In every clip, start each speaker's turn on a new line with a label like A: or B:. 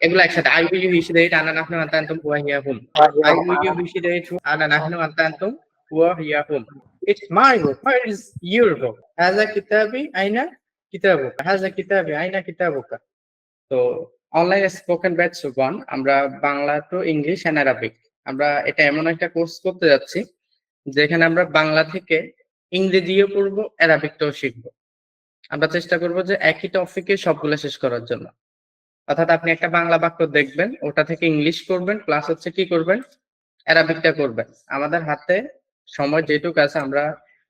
A: এগুলো একসাথে I will يشتري أنا نحن أنتم وهيهم I will يشتري أنا نحن أنتم وهيهم. It's my book. Where is your book? هذا كتابي أين كتابك? هذا كتابي أين كتابك? তো online spoken batch 1 আমরা Bangla to English and Arabic আমরা এটা এমন একটা কোর্স করতে যাচ্ছি যেখানে আমরা বাংলা থেকে ইংরেজিও পড়বো আরাবিকটাও শিখবো। আমরা চেষ্টা করব যে একই টপিকে সবগুলো শেষ করার জন্য। অর্থাৎ আপনি একটা বাংলা বাক্য দেখবেন, ওটা থেকে ইংলিশ করবেন, প্লাস হচ্ছে কি করবেন, অ্যারাবিকটা করবেন। আমাদের হাতে সময় যেটুকু আছে, আমরা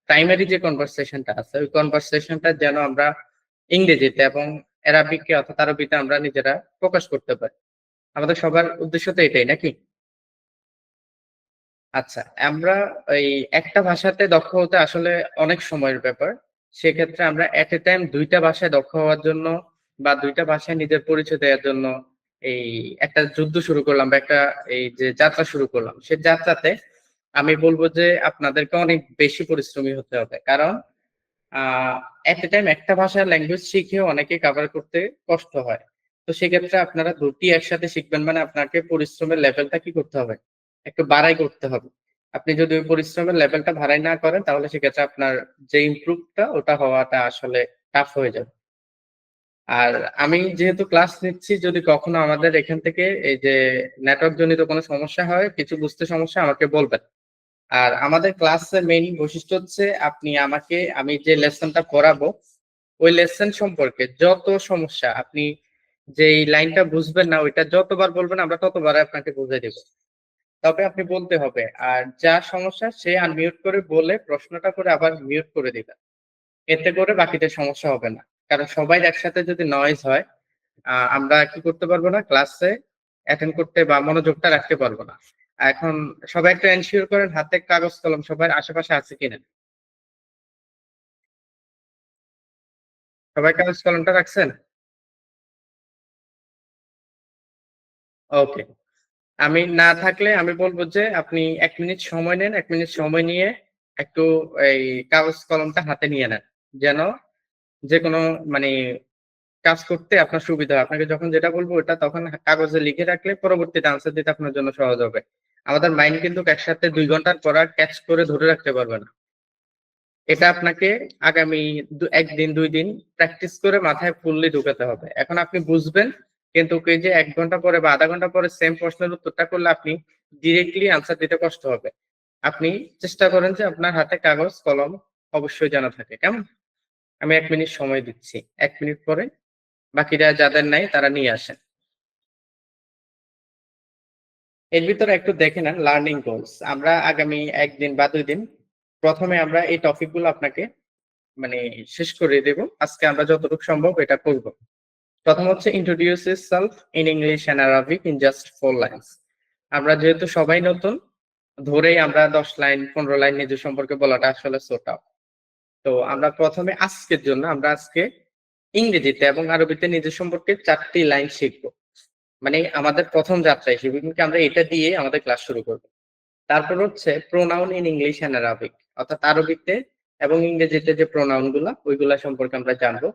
A: প্রাইমারি যে কনভারসেশনটা আছে ওই কনভারসেশনটা যেন আমরা ইংরেজিতে এবং অ্যারাবিকে অর্থাৎ আরবিতে আমরা নিজেরা প্রকাশ করতে পারি। আমাদের সবার উদ্দেশ্য তো এটাই নাকি? আচ্ছা, আমরা এই একটা ভাষাতে দক্ষ হতে আসলে অনেক সময়ের ব্যাপার। সেক্ষেত্রে আমরা এট এ টাইম ২ টা ভাষায় দক্ষ হওয়ার জন্য বা ২ টা ভাষায় নিজের পরিচয় দেওয়ার জন্য এই একটা যুদ্ধ শুরু করলাম বা একটা এই যে যাত্রা শুরু করলাম। সেই যাত্রাতে আমি বলব যে আপনাদেরকে অনেক বেশি পরিশ্রমী হতে হবে। কারণ আ এট এ টাইম একটা ভাষার ল্যাঙ্গুয়েজ শিখেও অনেকে কভার করতে কষ্ট হয়। তো সেক্ষেত্রে আপনারা ২ টি একসাথে শিখবেন মানে আপনাকে পরিশ্রমের লেভেলটা কি করতে হবে? একটু বাড়াই করতে হবে। আপনি যদি ওই পরিশ্রমের লেভেলটা বাড়াই না করেন তাহলে সেক্ষেত্রে আপনার যে ইমপ্রুভটা ওটা হওয়াটা আসলে টাফ হয়ে যাবে। আর আমি যেহেতু ক্লাস নিচ্ছি, যদি কখনো আমাদের এখান থেকে এই যে নেটওয়ার্ক জনিত কোনো সমস্যা হয়, কিছু বুঝতে সমস্যা আমাকে বলবেন। আর আমাদের ক্লাসের মেইন বৈশিষ্ট্য হচ্ছে আমি যে লেসনটা পড়াবো ওই লেসন সম্পর্কে যত সমস্যা আপনি যেই লাইনটা বুঝবেন না ওইটা যতবার বলবেন আমরা ততবার আপনাকে বুঝিয়ে দেব। তবে আপনি বলতে হবে। আর যা সমস্যা সে আনমিউট করে বলে প্রশ্নটা করে আবার মিউট করে দিবেন। এতে করে বাকিদের সমস্যা হবে না। কারণ সবাই একসাথে যদি নয়েজ হয় আমরা কি করতে পারবো না, ক্লাসে অ্যাটেন্ড করতে বা মনোযোগটা রাখতে পারবো না। এখন সবাই একটু এনশিওর করেন হাতে কাগজ কলম সবার আশেপাশে আছে কিনা? সবাই কাগজ কলমটা রাখছেন? ওকে। আমি না থাকলে আমি বলব যে আপনি ১ মিনিট সময় নেন। ১ মিনিট সময় নিয়ে একটু এই কাগজ কলমটা হাতে নিয়ে নেন। যেন যেকোনো মানে কাজ করতে আপনার সুবিধা হয়। আপনাকে যখন যেটা বলব ওটা তখন কাগজে লিখে রাখলে পরবর্তীতে আনসার দিতে আপনার জন্য সহজ হবে। আমাদের মাইন্ড কিন্তু একসাথে ২ ঘন্টার পড়া ক্যাচ করে ধরে রাখতে পারবে না। এটা আপনাকে আগামী ১ দিন ২ দিন প্র্যাকটিস করে মাথায় ফুললি ঢুকাতে হবে। এখন আপনি বুঝবেন কিন্তু এই যে ১ ঘন্টা পরে বা ০.৫ ঘন্টা পরে সেম প্রশ্নের উত্তরটা করলে আপনি ডিরেক্টলি আনসার দিতে কষ্ট হবে। আপনি চেষ্টা করেন যে আপনার হাতে কাগজ কলম অবশ্যই জানা থাকে। কেমন? আমি ১ মিনিট সময় দিচ্ছি। ১ মিনিট পরে বাকিরা যাদের নাই তারা নিয়ে আসেন। এর ভিতরে একটু দেখে নেন লার্নিং গোলস। আমরা আগামী ১ দিন বা ২ দিন ১ম এ আমরা এই টপিক গুলো আপনাকে মানে শেষ করে দেব। আজকে আমরা যতটুকু সম্ভব এটা করব। ১ম হচ্ছে introduce yourself in English and Arabic in just 4 lines. আমরা যেহেতু সবাই নতুন, ধরেই আমরা ১০ লাইন ১৫ লাইন নিজের সম্পর্কে বলাটা আসলে সো টাফ। তো আমরা ১ম এ আজকের জন্য আমরা আজকে ইংরেজিতে এবং আরবিতে নিজের সম্পর্কে ৪ টি লাইন শিখব। মানে আমাদের ১ম যাত্রা হিসেবে কিন্তু আমরা এটা দিয়ে আমাদের ক্লাস শুরু করব। তারপর হচ্ছে pronoun in English and Arabic, অর্থাৎ আরবিতে এবং ইংরেজিতে যে প্রোনাউন গুলা ওইগুলা সম্পর্কে আমরা জানবো।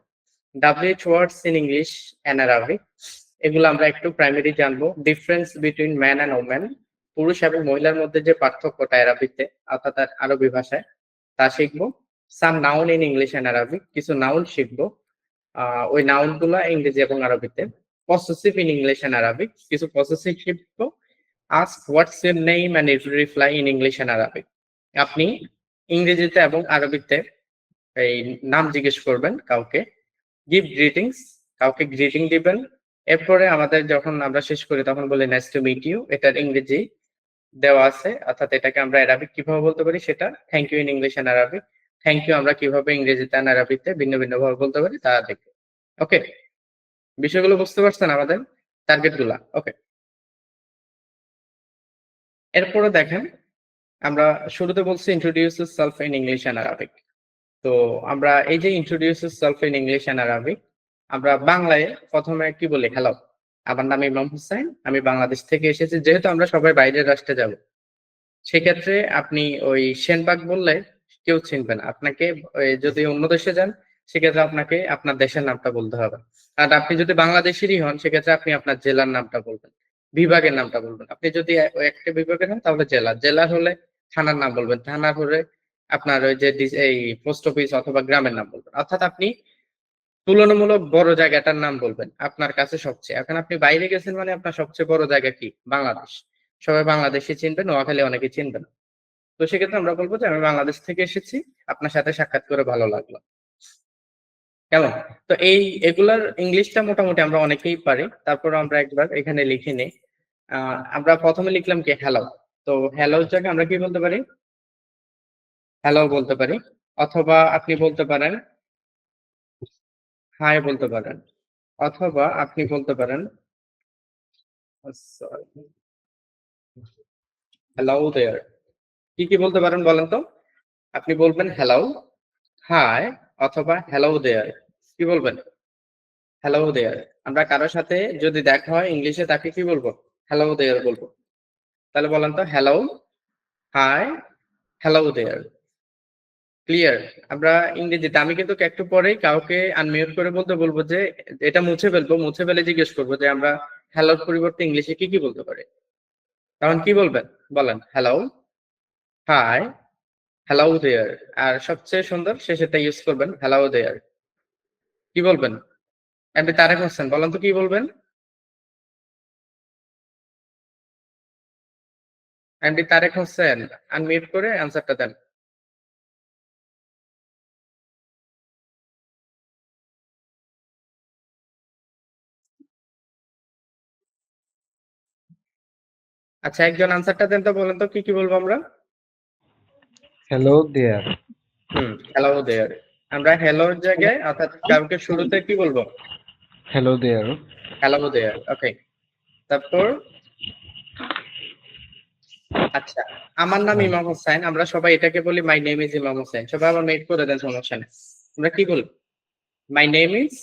A: WH words in English and Arabic এগুলো আমরা একটু প্রাইমারি জানবো। Difference between man and woman, পুরুষ এবং মহিলার মধ্যে যে পার্থক্যটা আরবিতে অর্থাৎ আরবি ভাষায় তা শিখবো। Some noun in English and Arabic, কিছু নাউন শিখবো। ওই নাউন গুলা ইংরেজি এবং আরবিতে। Possessive in English and Arabic, কিছু পসেসিভ শিখবো। Ask what's your name and reply in English and Arabic, আপনি ইংরেজিতে এবং আরবিতে এই নাম জিজ্ঞেস করবেন কাউকে। গিভ গ্রিটিংস, কাউকে গ্রিটিং দিবেন। এরপরে আমাদের যখন আমরা শেষ করি তখন বলি নাইস টু মিট ইউ, এটার ইংরেজি দেওয়া আছে অর্থাৎ এটাকে আমরা অ্যারাবিক কিভাবে বলতে পারি সেটা thank you in English and Arabic. Thank you আমরা কিভাবে ইংরেজিতে আর আরবিতে ভিন্ন ভিন্ন ভাবে বলতে পারি তা দেখব। ওকে, বিষয়গুলো বুঝতে পারছেন আমাদের টার্গেট গুলা? ওকে, এরপরে দেখেন আমরা শুরুতে বলছি introduce yourself in English and Arabic। তো আমরা এই যে introduce yourself in English and Arabic আমরা বাংলায় প্রথমে কি বলি, হ্যালো, আমার নাম ইমাম হোসেন, আমি বাংলাদেশ থেকে এসেছি। যেহেতু আমরা সবাই বাইরের রাষ্ট্রে যাব, সেক্ষেত্রে আপনি ওই সেনবাগ বললে কেউ চিনবে না আপনাকে। যদি অন্য দেশে যান সেক্ষেত্রে আপনাকে আপনার দেশের নামটা বলতে হবে। আর আপনি যদি বাংলাদেশেরই হন সেক্ষেত্রে আপনি আপনার জেলার নামটা বলবেন, বিভাগের নামটা বলবেন। আপনি যদি একটা বিভাগের হন তাহলে জেলার হলে থানার নাম বলবেন, থানার হলে আপনার ওই যে এই পোস্ট অফিস অথবা গ্রামের নাম বলবেন। অর্থাৎ আপনি তুলনামূলক বড় জায়গাটার নাম বলবেন আপনার কাছে সবচেয়ে। এখন আপনি বাইরে গেছেন মানে আপনার সবচেয়ে বড় জায়গা কি? বাংলাদেশ। সবাই বাংলাদেশই চিনবে, নোয়াখালী অনেকে চিনবে না। তো সেক্ষেত্রে আমরা বলবো যে আমি বাংলাদেশ থেকে এসেছি, আপনার সাথে সাক্ষাৎ করে ভালো লাগলো। কেমন? তো এগুলার ইংলিশটা মোটামুটি আমরা অনেকেই পারি। তারপর আমরা একবার এখানে লিখে নেই। আমরা প্রথমে লিখলাম কি হ্যালো। তো হ্যালোর জায়গায় আমরা কি বলতে পারি? হ্যালো বলতে পারি। অথবা আপনি বলতে পারেন হাই বলতে পারেন। অথবা আপনি বলতে পারেন সরি হ্যালো দেয়ার। কি বলতে পারেন বলেন তো? আপনি বলবেন হ্যালো, হাই অথবা হ্যালো দেয়ার। কি বলবেন? Hello there. আমরা কারো সাথে যদি দেখা হয় ইংলিশে তাকে কি বলবো? হ্যালো দেয়ার বলবো। তাহলে বলেন তো hello, hi, hello there. Clear? আমরা ইংরেজিতে আমি কিন্তু একটু পরেই কাউকে আনমিউট করে বলতে বলবো যে এটা মুছে ফেলবো। মুছে ফেলে জিজ্ঞেস করবো যে আমরা হ্যালোর পরিবর্তে ইংলিশে কি বলতে পারি? তখন কি বলবেন? বলেন হ্যালো, হাই, হ্যালো দেয়ার। আর সবচেয়ে সুন্দর শেষেরটা ইউজ করবেন হ্যালো দেয়ার। কি বলবেন? এমনি তারেক হোসেন বলেন তো কি বলবেন? এমডি তারেক হোসেন আনমিউট করে অ্যান্সারটা দেন। আচ্ছা একজন অ্যান্সারটা দেন তো বলেন তো কি বলবো আমরা?
B: Hello there.
A: Hello there. আমরা হ্যালোর জায়গায় অর্থাৎ কাউকে শুরুতে কি বলবো?
B: Hello there.
A: Hello there. Okay. তারপর আচ্ছা আমার নাম ইমাম হোসেন। আমরা সবাই এটাকে বলি মাই নেম ইজ ইমাম হোসেন। সবাই আবার মেট করে দেন সমস্যা নেই। আমরা কি বলি? মাই নেম ইজ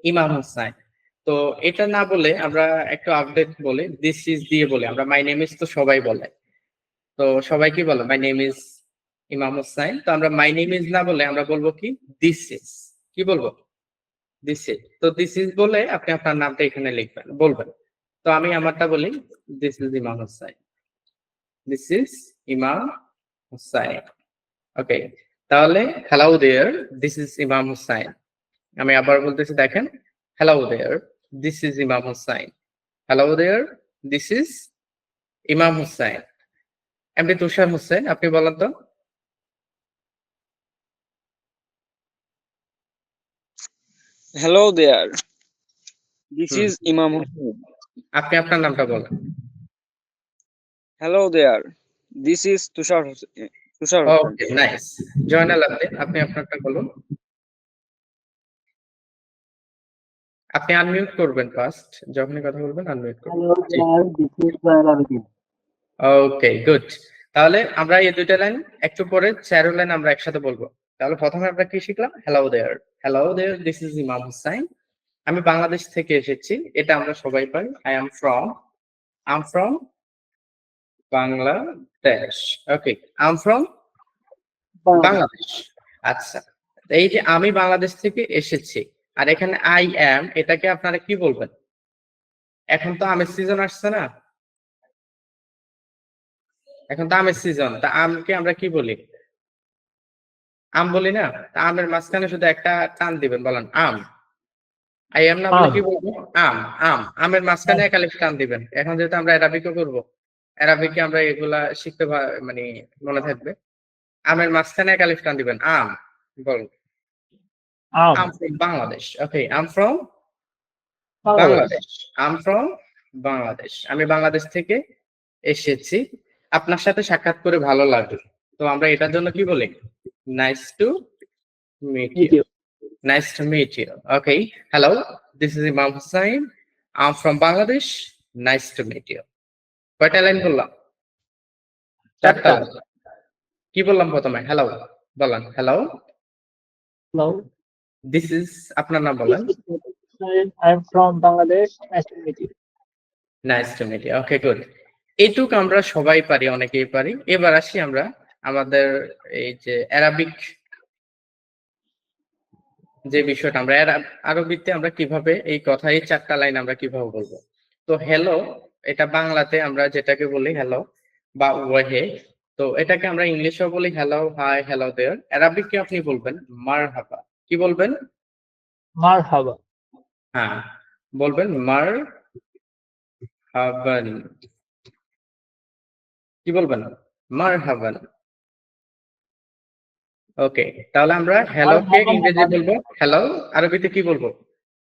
A: ইমাম হোসেন। তো এটা না বলে আমরা একটু আপডেট বলি দিস ইজ দিয়ে বলি। আমরা মাই নেম ইজ তো সবাই বলে। তো সবাই কি বলে? My name is Imam Hossain. তো আমরা মাই নেম ইজ না বলে আমরা বলবো কি দিস ইজ। কি বলবো? This is. তো দিস ইজ বলে আপনি আপনার নামটা এখানে লিখবেন, বলবেন। তো আমি আমারটা বলি this is Imam Hossain. This is Imam Hossain. ওকে। তাহলে hello there, this is Imam Hossain. আমি আবার বলতেছি দেখেন hello there, this is Imam Hossain. Hello there, this is Imam Hossain. এমনি তুষার হোসেন আপনি বলেন তো?
C: Hello there. This
A: hmm
C: is Imam Hussain.
A: আপনি আপনার নামটা বলেন।
C: Hello there. This is Tushar Hussain.
A: Okay nice. Zainal Abedin আপনি আপনারটা বলুন। আপনি আনমিউট করবেন ফার্স্ট, যখনই কথা বলবেন আনমিউট করবেন।
D: Hello there, this is Zainal Abidin.
A: Okay good. তাহলে আমরা এই দুইটা লাইন একটু পরে 4 লাইন আমরা একসাথে বলবো। তাহলে প্রথমে আমরা কি শিখলাম? Hello there. Hello there, this is Imam Hossain. আমি বাংলাদেশ থেকে এসেছি, এটা আমরা সবাই পারি। I am from Bangladesh. Okay, I am from Bangladesh. আচ্ছা, এই যে আমি বাংলাদেশ থেকে এসেছি আর এখানে আই অ্যাম, এটাকে আপনারা কি বলবেন? এখন তো আমের সিজন আসছে না? এখন তো আমের সিজন, তা আমকে আমরা কি বলি? আম বলি না? তা আমের মাঝখানে শুধু একটা টান দিবেন, বলেন আম। আই অ্যাম না বলে কি বলবো? আম। আমের মাঝখানে এক আলিফ টান দিবেন। এখন যেহেতু আমরা অ্যারাবিকও করবো, অ্যারাবিকে আমরা এগুলা শিখতে মানে মনে থাকবে। আমের মাঝখানে এক আলিফ টান দিবেন, আম। বলুন I'm from Bangladesh. Okay, I'm from Bangladesh. I'm from Bangladesh. আমি বাংলাদেশ থেকে এসেছি, আপনার সাথে সাক্ষাৎ করে ভালো লাগলো। তো আমরা এটার জন্য কি বলি? Nice to meet you. Nice to meet you. Okay, hello, this is Imam Hussain. I am from Bangladesh. Nice to meet you. কয়টা লাইন বললাম? 4টা লাইন। কি বললাম প্রথমে? হ্যালো বলেন। হ্যালো,
D: Hello,
A: দিস ইজ, আপনার নাম বলেন।
D: I'm from Bangladesh. Nice to meet you.
A: Nice to meet you. Okay good. এইটুক আমরা সবাই পারি, অনেকেই পারি। এবার আসি আমরা আমাদের এই যে অ্যারাবিক যে বিষয়টা আমরা আরবিতে আমরা কিভাবে এই কথা এই 4টা লাইন আমরা কিভাবে বলবো। তো হ্যালো এটা বাংলাতে আমরা যেটাকে বলি হ্যালো বা ওয়াহে, তো এটাকে আমরা ইংলিশেও বলি হ্যালো, হাই, হ্যালো দেয়ার। আরবিকে আপনি বলবেন মারহাবা। কি বলবেন?
D: Marhaba.
A: হ্যাঁ, বলবেন মারহাবান। কি বলবেন? মারহাবান। ওকে, তাহলে আমরা হ্যালোকে
D: Marhaba
A: ইংরেজি
D: মানে
A: বলবো হ্যালো, আরবিতে কি বলবো?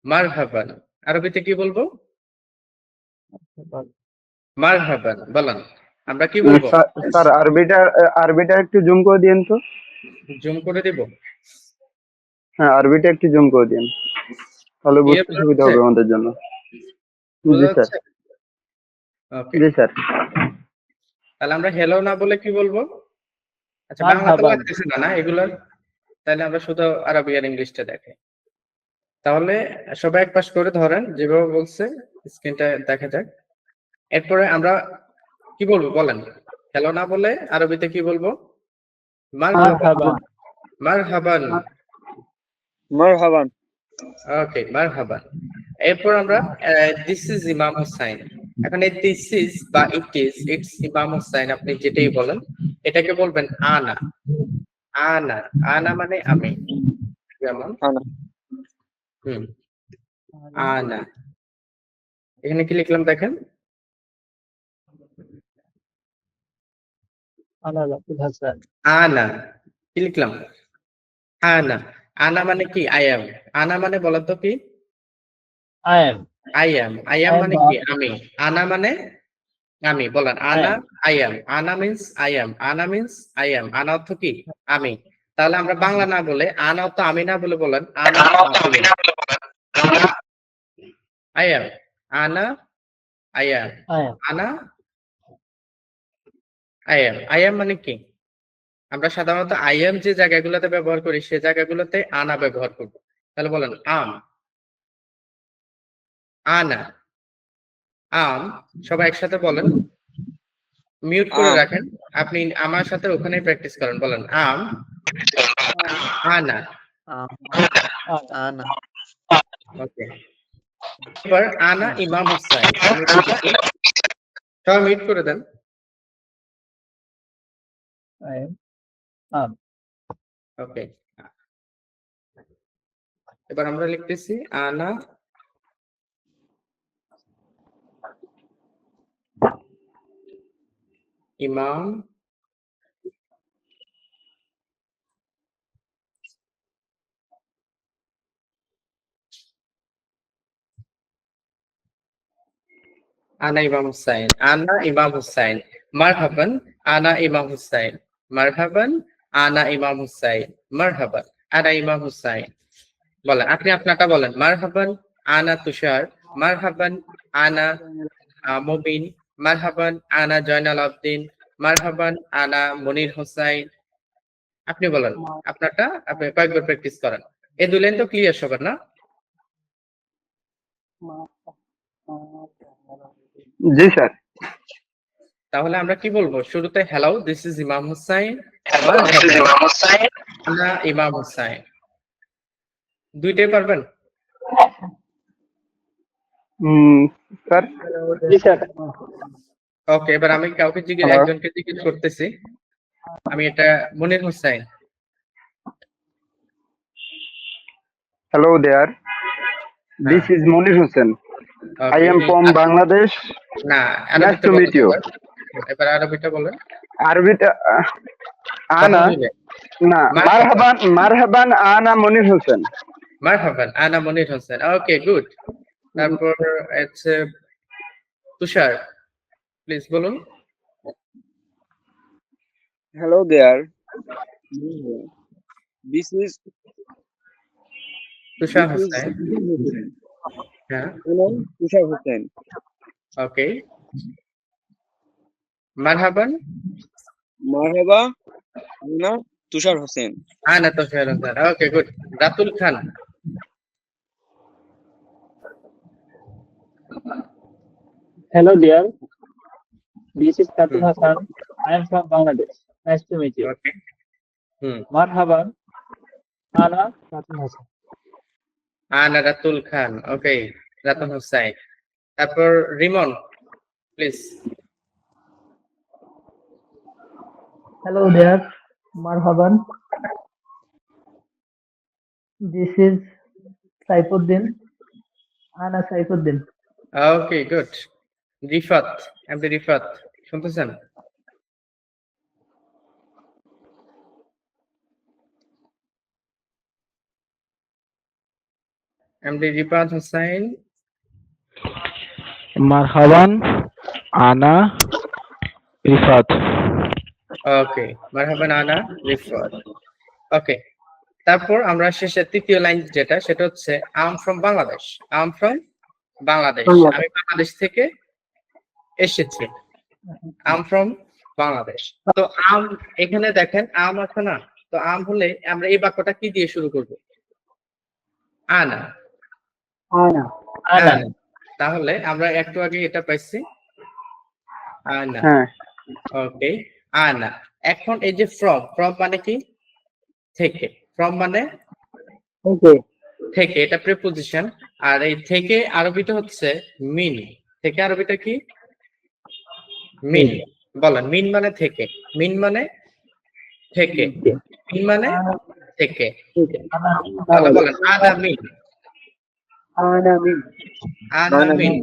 A: মারহাবান। আরবিতে কি বলবো? মারহাবান। বলেন, আমরা কি বলবো?
E: স্যার আরবিটা একটু জুম করে দিন তো।
A: জুম করে দিব?
E: হ্যাঁ, আরবিটা একটু জুম করে দিন, তাহলে
A: ক্লিয়ার
E: বুঝতে
A: বোঝা
E: সুবিধা
A: যাচ্ছে?
E: হবে আমাদের জন্য।
A: বোঝা
E: জি স্যার।
A: যাচ্ছে? ওকে,
E: জি স্যার।
A: তাহলে আমরা হ্যালো না বলে কি বলবো? আচ্ছা, বাংলাতে
D: Marhaban.
A: লাগতেছে না না এগুলোর, তাহলে আমরা শুধু আরবি আর ইংলিশটা দেখাই। তাহলে সবাই এক পাশ করে ধরেন যেভাবে বলছে, স্ক্রিনটা দেখা যাক। এরপরে আমরা কি বলবো বলেন? হ্যালো না বলে আরবিতে কি বলবো?
D: Marhaban.
A: মারহাবান।
C: মারহাবান।
A: ওকে, মারহাবান। এরপর আমরা দিস ইজ ইমাম হুসাইন। এখন এই দিস ইজ বা ইটস ইমাম হুসাইন, আপনি যেটাই বলেন এটাকে বলবেন আনা। আনা, আনা মানে আমি। যেমন
C: আনা।
A: হুম, আনা। এখানে কি লিখলাম দেখেন?
D: Ana Rasul Hassan.
A: আনা। কি লিখলাম? আনা। আনা মানে কি? I am. আনা মানে বলেন তো কি?
D: I am.
A: I am. I
D: I
A: am
D: am
A: মানে কি? আমি। আনা মানে আমি। বলেন
D: I
A: আনা,
D: am.
A: I am. আনা মিন্স আই অ্যাম। আনা মিন্স আই অ্যাম। আনা অর্থ কি? আমি। তাহলে আমরা বাংলা না বলে আনা অর্থ আমি না বলে বলেন আনা আমি। I am. আনা আই অ্যাম।
D: I am.
A: আনা আই অ্যাম। আই অ্যাম মানে কি? আমরা সাধারণত আই অ্যাম যে জায়গাগুলোতে ব্যবহার করি সে জায়গাগুলোতে আনা ব্যবহার করব। তাহলে বলেন আনা, সবাই একসাথে বলেন। মিউট করে
C: আম।
A: রাখেন। আপনি আমার সাথে ওখানেই প্র্যাকটিস করেন। বলেন আনা।
D: Ana.
A: ওকে। এবার আনা ইমাম হুসাইন। আমি বলতেছি, সবাই মিউট করে দেন।
D: I am.
A: ওকে। এবার আমরা লিখতেছি আনা ইমাম আনা ইমাম হুসাইন। আনা ইমাম হুসাইন। মারহাবান আনা ইমাম হুসাইন। মারহাবান আনা ইমাম হুসাইন। মারহাবান আনা ইমাম হুসাইন। বলেন, আপনি আপনারটা বলেন। মারহাবান আনা তুষার। মারহাবান আনা মুবিন। মারহাবান আনা জয়নাল আবদিন। মারহাবান আনা মনির হোসাইন। আপনি বলেন আপনারটা, আপনি কয়েকবার প্র্যাকটিস করেন। এই দুই লাইন তো ক্লিয়ার সবার না?
E: জি স্যার।
A: তাহলে আমরা কি বলবো? শুরুতে hello, this is Imam Hussain. মারহাবান আনা ইমাম হুসাইন। দুইটাই পারবেন?
E: স্যার।
D: Yes, sir.
A: ওকে, এবার আমি কাউকে
E: হ্যালো।
A: একজনকে জিজ্ঞেস করতেছি। আমি এটা Monir Hossain.
E: Hello there, this is Monir Hossain. I am from Bangladesh.
A: না,
E: Nice
A: আরবিতে
E: to
A: বলেন
E: meet you.
A: এবার আরবিটা বলেন।
E: আরবিটা
A: কথা
E: আনা
A: মিলে।
E: না, মারহাবান আনা মনির হোসেন।
A: মারহাবান আনা মনির হোসেন। Okay, good. তারপর হচ্ছে তুষার, প্লিজ বলুন।
C: Hello there. This is
A: Tushar
C: this is
A: Hossain. হ্যাঁ,
C: my name Tushar Hussain.
A: Okay. মারহাবান
C: Marhaba Ana Tushar Hussain.
A: আনা Tushar Hossain. Okay, good. Ratul Khan.
D: Hello dear. This is Rasul
A: hmm,
D: Hassan. I am from Bangladesh. Nice to meet you.
A: Okay. Hmm,
D: Marhaban. Ana Rasul Hassan.
A: আনা রাতুল খান, ওকে, রাতুল হুসাইন। তারপর Rimon, please.
D: Hello there. Marhaban. This is Saifuddin. Ana Saifuddin.
A: Okay, good. Rifat, MD Rifat, শুনতেছেন? MD Rifat Hussain.
B: Marhaban, Ana, Rifat.
A: Okay, মারহাবান আনা রিফাত। ওকে, তারপর আমরা শেষে তৃতীয় line যেটা, সেটা হচ্ছে I'm from Bangladesh. I'm from Bangladesh, আমি বাংলাদেশ থেকে এসেছি। I'm from Bangladesh. তো আম, এখানে দেখেন আম আছে না, তো আম হলে আমরা এই বাক্যটা কি দিয়ে শুরু করব? আনা।
D: Ana. Ana.
A: আনা। তাহলে আমরা একটু আগে এটা পাইছি, আনা।
E: হ্যাঁ
A: ওকে, আনা। এখন এই যে ফ্রম, ফ্রম মানে কি? থেকে। ফ্রম মানে
D: Okay.
A: থেকে, এটা প্রিপোজিশন। আর এই থেকে আরবিটা হচ্ছে মিন। থেকে আরবিটা কি? মিন। বলেন, মিন মানে থেকে, মিন মানে থেকে, মিন মানে থেকে। তাহলে বলেন আনা মিন,
D: Ana min.
A: আনা মিন,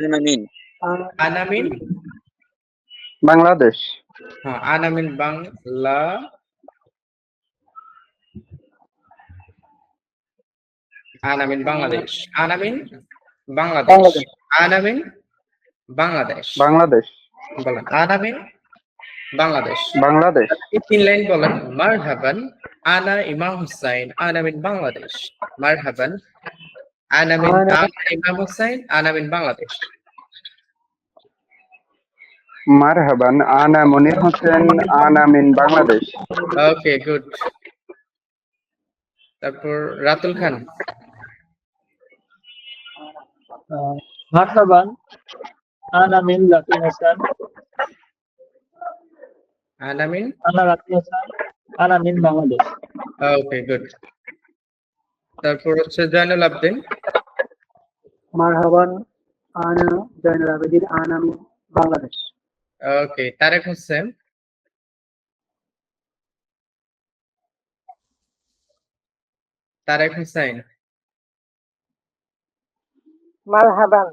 C: Ana min.
A: আনা মিন,
E: বাংলাদেশ
A: হ্যাঁ, আনা মিন বাংলা, আনা মিন বাংলাদেশ, আনা মিন বাংলাদেশ, আনা মিন বাংলাদেশ।
E: বাংলাদেশ
A: বলেন আনা মিন বাংলাদেশ।
E: বাংলাদেশ
A: এই তিন লাইন বলেন। মারহাবান আনা ইমাম হুসাইন, আনা মিন বাংলাদেশ। মারহাবান আনা মিন ইমাম হুসাইন, আনা মিন বাংলাদেশ।
E: মারহাবান আনা মনির হোসেন আনা মিন বাংলাদেশ
A: ওকে, গুড। তারপর রাতুল খান।
D: Marhaban. Ana min Latin Hasan.
A: আনা মিন,
D: Ana Latin Hasan. Ana min Bangladesh.
A: ওকে, গুড। তারপর হচ্ছে জয়নুল আবদিন।
D: Marhaban. Ana Zainal Abidin. Ana min Bangladesh.
A: ওকে, Tarique Hossain. Tarique Hossain.
F: Marhaban,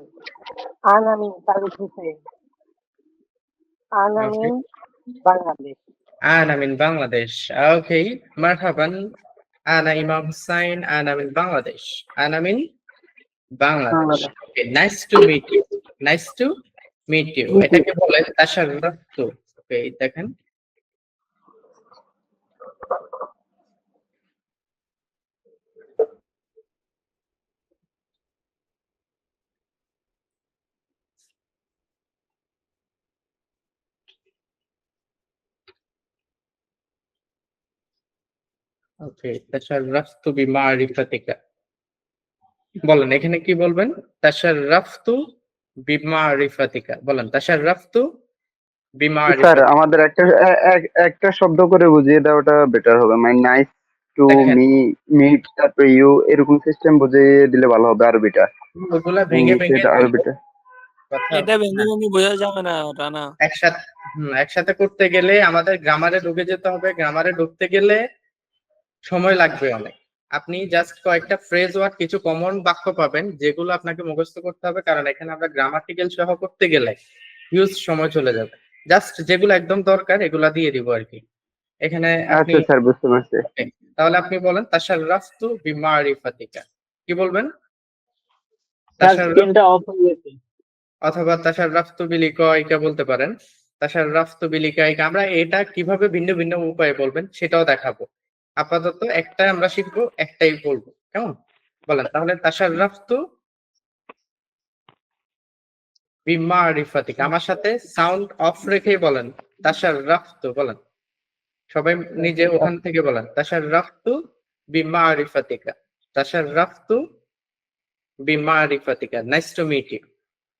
F: Ana min Tariq Hussain. Ana
A: Okay.
F: min Bangladesh.
A: আনা মিন বাংলাদেশ। ওকে, মারহাবান আনা ইমাম হুসাইন, আনা মিন বাংলাদেশ, আনা মিন Bangladesh. Okay, nice to meet you, nice to meet you, এটাকে বলে তাশাররাফতু। ওকে, দেখেন ওকে, তাশাররাফতু বিমারিফাতিকা। বলেন এখানে কি বলবেন? তাশাররাফতু বিমারিফাতিকা। বলেন তাশাররাফতু
E: স্যার
A: বিমারিফাতিকা।
E: আমাদের একটা শব্দ করে বুঝিয়ে দেওয়াটা বেটার হবে মাই নাইস টু
A: দেখেন,
E: মিট তারপর ইউ এরকম সিস্টেম বুঝিয়ে দিলে ভালো হবে আরবিটা
A: ওগুলা ভেঙে ভেঙে
E: ইংলিশে আরবিটা
A: কথা
C: এটা ভেঙে ভেঙে বোঝা যাবে না, রানা।
A: একসাথে একসাথে করতে গেলে আমাদের গ্রামারে ঢুকে যেতে হবে। গ্রামারে ঢুকতে গেলে সময় লাগবে অনেক। আপনি জাস্ট কয়েকটা ফ্রেজ ওয়ার্ড, কিছু কমন বাক্য পাবেন যেগুলো আপনাকে মুখস্থ করতে হবে, কারণ এখানে আমরা গ্রামাটিক্যাল সহ করতে গেলে হিউজ সময় চলে যাবে। জাস্ট যেগুলো একদম দরকার এগুলা দিয়ে দিব আর কি। এখানে আপনি,
E: আচ্ছা স্যার বুঝতে পারছি
A: তাহলে আপনি বলেন তাশাররাফতু বিমারিফাতিকা। কি বলবেন?
D: Sir, screen-টা off হয়ে গেছে।
A: অথবা তাশাররাফতু বিলিকাইকা বলতে পারেন। তাশাররাফতু বিলিকাইকা, আমরা এটা কিভাবে ভিন্ন ভিন্ন উপায়ে বলবেন সেটাও দেখাবো। আপাতত একটা আমরা শিখবো, একটাই বলবো, কেমন? বলেন তাহলে তাশাররাফতু বিমারিফাতিকা। আমার সাথে সাউন্ড অফ রেখেই বলেন তাশাররাফতু। বলেন সবাই নিজে ওখান থেকে বলেন তাশাররাফতু বিমারিফাতিকা, তাশাররাফতু বিমারিফাতিকা, নাইস টু মিট ইউ।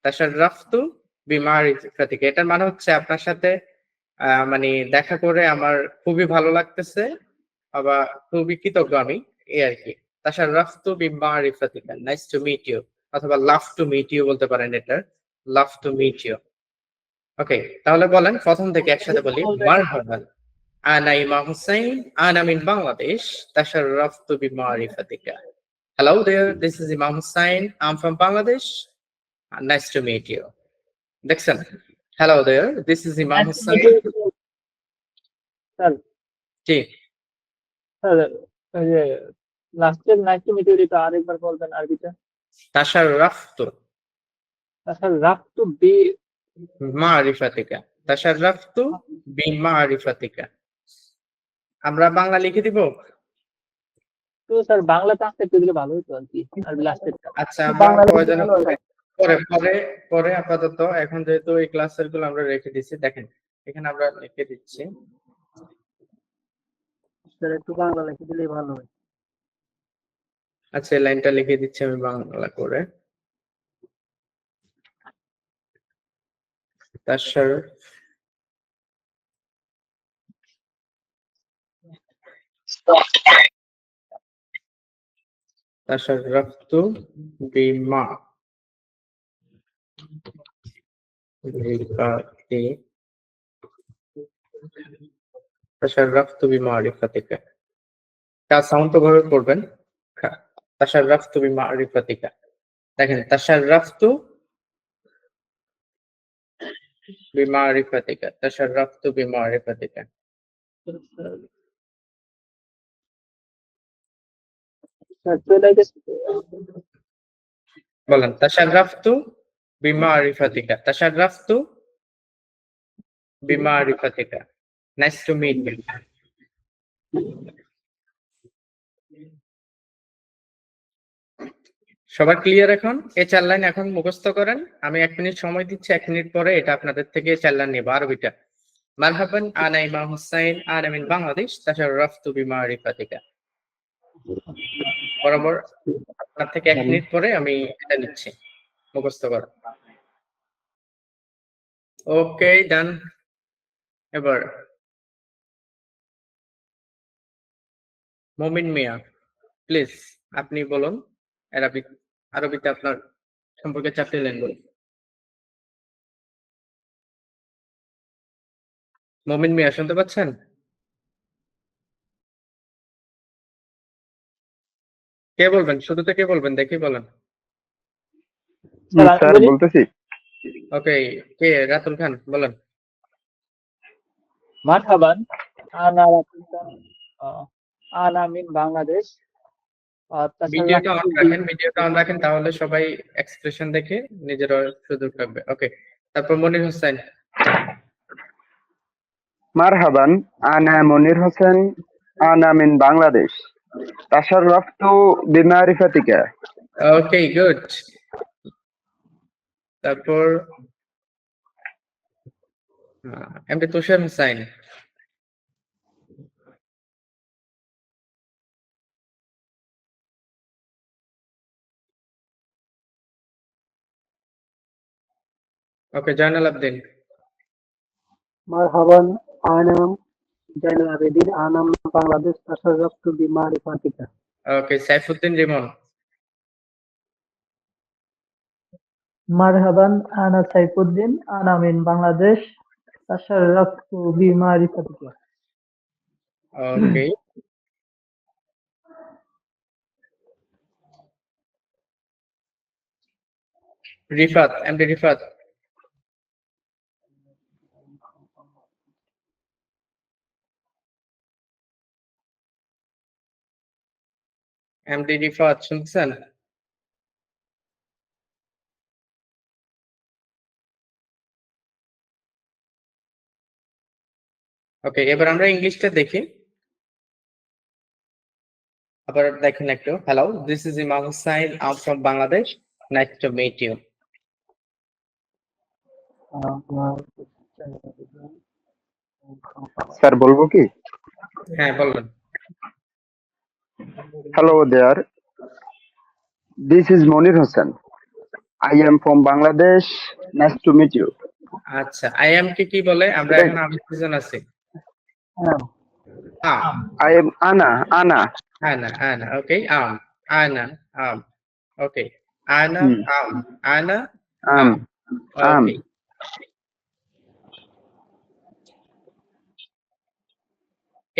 A: তাশাররাফতু বিমারিফাতিকা, এটার মানে হচ্ছে আপনার সাথে মানে দেখা করে আমার খুবই ভালো লাগতেছে, আবার খুবই কৃতজ্ঞ আমি, এই আর কি। তাশাররাফতু বিমারিফাতিকা, নাইস টু মিট ইউ, অথবা লাভ টু মিট ইউ বলতে পারেন এটা, লাভ টু মিট ইউ। ওকে, তাহলে বলেন প্রথম থেকে একসাথে বলি। মারহাবান, আনা ইমাম হুসাইন, আনা মিন Bangladesh, তাশাররাফতু বিমারিফাতিকা। Hello there, this is Imam Hussain, I'm from Bangladesh, nice to meet you. দেখছেন? Hello there, this is Imam Hussain.
D: Sir
A: G,
D: sir ওই যে লাস্টের নাইস টু মিট ইউ আরেকবার বলবেন আরবিটা।
A: তাশাররাফতু
D: স্যার রাফ টু বি
A: মারিফাতিকা, তাশাররাফতু বিমারিফাতিকা। আমরা বাংলা লিখে দিব।
D: তো স্যার বাংলা ট্রান্সলেট করে দিলে ভালো হতো আর কি, আরবি লাস্টেরটা।
A: আচ্ছা, আমরা প্রয়োজনে পরে পরে পরে আপাতত এখন যেহেতু এই ক্লাসের গুলো আমরা রেখে দিচ্ছি, দেখেন এখানে আমরা লিখে দিচ্ছি।
F: স্যার একটু বাংলা লিখে দিলেই ভালো হয়।
A: আচ্ছা, এই লাইনটা লিখে দিচ্ছি আমি বাংলা করে। তাশার তাশাররাফতু বিমা রিফাতি তাশাররাফতু বিমারিফাতিকা। কা সাউন্ড তো ভাবে পড়বেন। তাশাররাফতু বিমারিফাতিকা। দেখেন তাশাররাফতু বিমারিফাতিকা, তাশাররাফতু বিমারিফাতিকা।
D: স্যার চলে গেছে।
A: বলেন তাশাররাফতু বিমারিফাতিকা, তাশাররাফতু বিমারিফাতিকা, নাইস টু মিট ইউ। সবার ক্লিয়ার এখন? এই 4 লাইন এখন মুখস্থ করেন। আমি 1 মিনিট সময় দিচ্ছি, 1 মিনিট পরে এটা আপনাদের থেকে 4 লাইন নিব আরবিটা। মারহাবান, আনা ইমাম হুসাইন, আনা মিন বাংলাদেশ, তাশাররাফতু বিমারিফাতিকা। বরাবর আপনার থেকে 1 মিনিট পরে আমি এটা নিচ্ছি, মুখস্থ করেন। ওকে, ডান। এবার মমিন মিয়া, প্লিজ আপনি বলুন আরবিতে আপনার সম্পর্কে 4টি লাইন বলুন। মমিন মিয়া শুনতে পাচ্ছেন? কে বলবেন? শুরুতে কে বলবেন দেখি, বলেন।
E: স্যার বলতেছি।
A: ওকে, কে? রাতুল খান, বলেন।
D: মারহাবান, আনা রাতুল খান, আনা মিন বাংলাদেশ।
A: ভিডিওটা অন রাখেন, ভিডিওটা অন রাখেন, তাহলে সবাই এক্সপ্রেশন দেখে নিজেরও সুযোগ পাবে। ওকে, তারপর মনির হোসেন।
E: মারহাবান, আনা মনির হোসেন, আনা মিন বাংলাদেশ, তাশাররাফতু বিমারিফাতিকা।
A: ওকে, গুড। তারপর এমডি তুষার হোসেন। ওকে, জয়নাল আবদিন।
F: মারহাবান, আনাম জাইনুল আবেদিন, আনাম বাংলাদেশ, তাশাররাফতু বিমারিফাতিকা।
A: ওকে, সাইফুদ্দিন রিমন।
G: মারহাবান, আনা সাইফুদ্দিন, আনা মিন বাংলাদেশ, তাশাররাফতু বিমারিফাতিকা।
A: ওকে, রিফাত, এমডি রিফাত। এমডি রিফাত শুনছেন? ওকে, এবার আমরা ইংলিশটা দেখি। আবার দেখেন একটু। Hello, this is Imam Hussain, I am from Bangladesh, nice to meet you.
E: Sir বলবো কি?
A: হ্যাঁ, বলবেন।
E: Hello there, this is Monir Hossain, I am from Bangladesh, nice to meet you.
A: আচ্ছা, আই এম কি বলে? আমরা এখন আমি দুজন আছি। আম,
E: আই এম আনা।
A: আনা, আনা। ওকে, আম। Ana, am. Okay. Ana,
E: Hmm.
A: am. Ana,
E: Am. Am.
A: okay.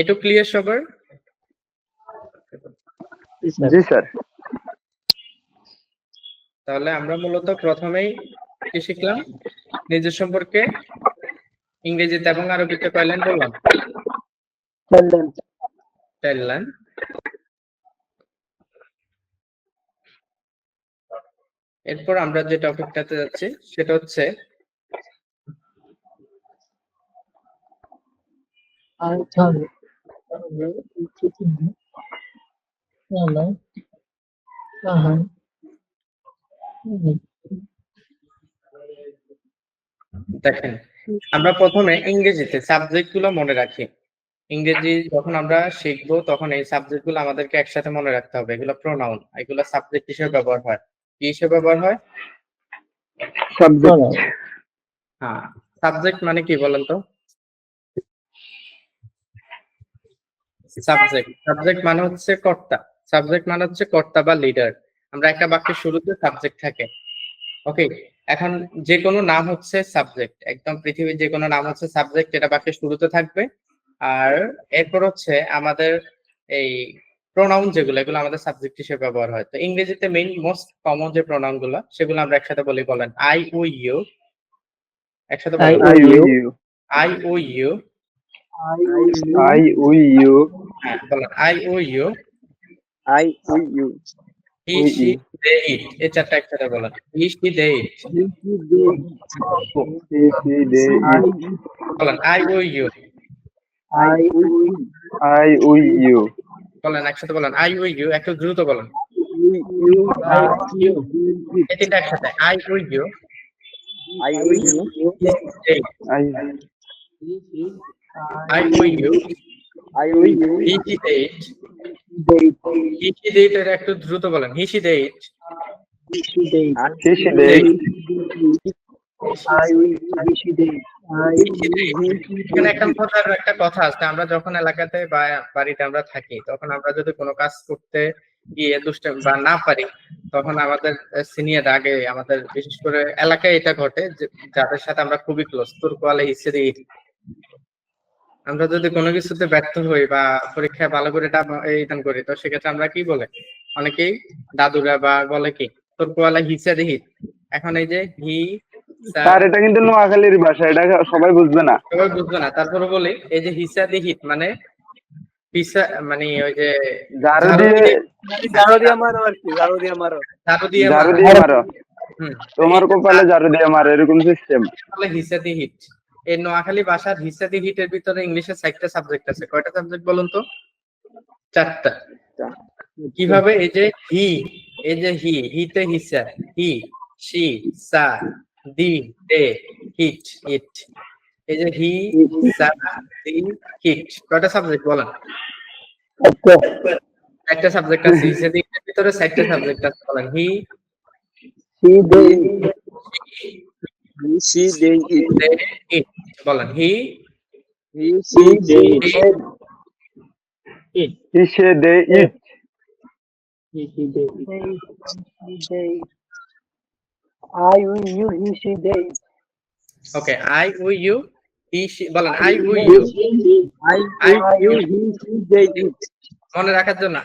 A: একটু ক্লিয়ার সবার?
E: জি স্যার।
A: তাহলে আমরা মূলত প্রথমেই কি শিখলাম? নিজের সম্পর্কে ইংরেজিতে এবং আরবিতে কয় লাইন বললাম? 10 লাইন। এরপর আমরা যে টপিকটাতে যাচ্ছি সেটা হচ্ছে দেখেন, আমরা প্রথমে ইংরেজিতে সাবজেক্ট গুলো মনে রাখি। ইংরেজি যখন আমরা শিখবো তখন এই সাবজেক্ট গুলো আমাদেরকে একসাথে মনে রাখতে হবে। এগুলো প্রোনাউন, এগুলো সাবজেক্ট হিসেবে ব্যবহার হয়। কি হিসেবে ব্যবহার হয়?
E: সাবজেক্ট।
A: হ্যাঁ, সাবজেক্ট মানে কি বলেন তো? সাবজেক্ট মানে হচ্ছে কর্তা। সাবজেক্ট মানে হচ্ছে কর্তা বা লিডার। আমরা একটা বাক্যের শুরুতে সাবজেক্ট থাকে। ওকে, এখন যে কোনো নাম হচ্ছে সাবজেক্ট। একদম পৃথিবীর যে কোনো নাম হচ্ছে সাবজেক্ট, এটা বাক্যের শুরুতে থাকবে। আর এরপর হচ্ছে আমাদের এই প্রোনাউন যেগুলো, এগুলো আমাদের সাবজেক্ট হিসেবে ব্যবহার হয়। তো ইংরেজিতে মেইন মোস্ট কমন যে প্রোনাউন গুলো, সেগুলো আমরা একসাথে বলেন আই ও ইউ। একসাথে বলেন
E: I will you.
A: I we you.
E: I will you.
A: হ্যাঁ, বলেন I we you.
C: I will you.
A: He she they it. এই চারটা একসাথে বলেন he she they it.
E: He, she, they, it.
A: বলেন I we you.
E: I will you.
A: বলেন একসাথে বলেন আই ও ইউ। একটু দ্রুত বলেন। এই তিনটা একসাথে I we you.
C: I will you.
E: I,
A: I we you.
C: I will you.
A: He she they it. He she they it এর একটু দ্রুত বলেন he she they it.
E: he, she, they.
A: এখানে একটা মজার একটা কথা আছে, আমরা যখন এলাকাতে বা বাড়িতে আমরা থাকি, তখন আমরা যদি কোনো কাজ করতে গিয়ে দুষ্টামি বা না পারি, তখন আমাদের সিনিয়র আগে আমাদের বিশেষ করে এলাকায় এটা ঘটে যে যাদের সাথে আমরা খুবই ক্লোজ, তোর কোয়ালে হিসেবে আমরা যদি কোনো কিছুতে ব্যর্থ হই বা পরীক্ষায় ভালো করে এই করি, তো সেক্ষেত্রে আমরা কি বলে, অনেকেই দাদুরা বা বলে কি তোর কোয়ালে হিসা দিহি। এখন এই যে হি
E: স্যার এটা কিন্তু নোয়াখালীর ভাষা, এটা সবাই বুঝবে না।
A: সবাই বুঝবে না, তারপরে বলি এই যে হিসা দিহিত মানে পিসা, মানে ওই যে
E: ঝাড়ু দিয়ে
C: মারো আর কি, ঝাড়ু দিয়ে মারো।
A: ঝাড়ু দিয়ে
E: মারো। তোমার কপালে ঝাড়ু দিয়ে মারো, এরকম সিস্টেম।
A: তাহলে হিসা দিহিত। এই নোয়াখালী ভাষার হিসা দিহিতের ভিতরে ইংলিশে 4টা সাবজেক্ট আছে। কয়টা সাবজেক্ট বলুন তো? 4টা। কিভাবে? এই যে হি, এই যে হিতে হিসা, হি শি সা দি দে হিট ইট। এই যে হি সা দি হিট, কয়টা সাবজেক্ট বলেন? একটা সাবজেক্ট আছে। হিসা দিহিতের ভিতরে 4টা সাবজেক্ট আছে, বলেন হি
C: She, they, it.
A: ইট। বলেন হি
C: He, she, they,
E: He, she, they, it.
F: I will you, he, she, they.
A: Okay, I we you he she. বলেন I we you.
C: I will you, he, she, they, it.
A: মনে রাখার জন্য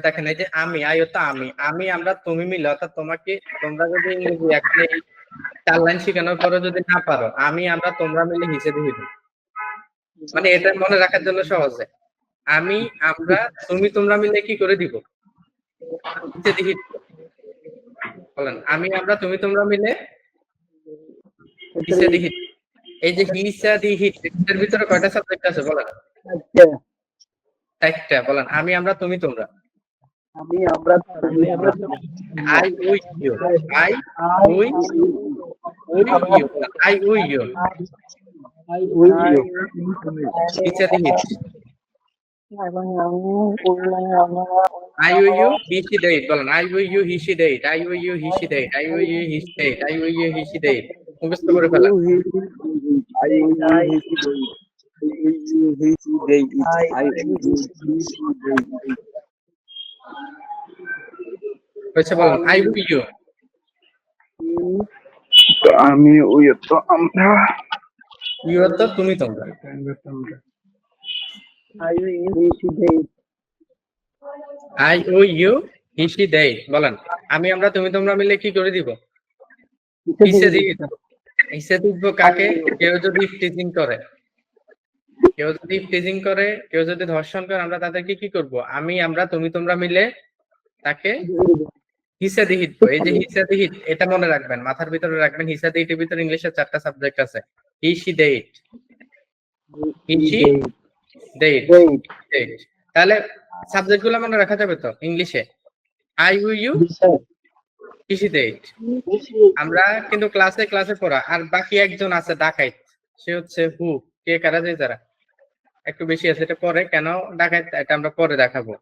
A: দেখেন এই যে আমি, I তো আমি আমরা তুমি মিলে, অর্থাৎ তোমাকে তোমরা যদি ইংরেজি একটা 4 লাইন শেখানোর পরে যদি না পারো, আমি আমরা তোমরা মিলে হিসেবে দিব। মানে এটা মনে রাখার জন্য সহজে আমি আমরা তুমি তোমরা মিলে কি করে দিব? হিসেবে দিব। বলেন আমি আমরা তুমি তোমরা মিলে হিসেবে দিব। এই যে হিসা দি হিট, এর ভিতরে কয়টা সাবজেক্ট আছে বলেন? 4টা। বলেন আমি আমরা তুমি তোমরা। I with you. I with you. I with you. Teacher hit. I with you. He she did. বলেন I with you. He she did. I with you. He she did. I with you. He she did. I with you. He she did. মুখস্থ করে ফেলেন।
C: I will you, he, she, they, it. I will you, he, she, they, it.
A: হয়েছে বলেন I you
E: তো আমি ওই তো আমরা
A: ইউ তো তুমি তোমরা
F: I will he, she, they.
A: I we you he she they বলেন আমি আমরা তুমি তোমরা মিলে কি করে দিব কিসে দিব কিসে দিব কাকে কেউ যদি টিচিং করে কেউ যদি ধর্ষণ করে আমরা তাদেরকে কি করব আমি আমরা তুমি তোমরা মিলে তাকে হিসা দিহিত এই যে হিসা দিহিত এটা মনে রাখবেন মাথার ভিতরে রাখবেন হিসা দিহিতের ভিতরে ইংলিশে 4টা সাবজেক্ট আছে হি সি দে হি সি দে তাহলে সাবজেক্ট গুলো মনে রাখা যাবে তো ইংলিশে আই ইউ হি সি দে আমরা কিন্তু ক্লাসে পড়া আর বাকি একজন আছে ডাকাইত সে হচ্ছে হু কে কারা যে যারা একটু বেশি আছে এটা পরে কেন ডাকাইত এটা আমরা পরে দেখাবো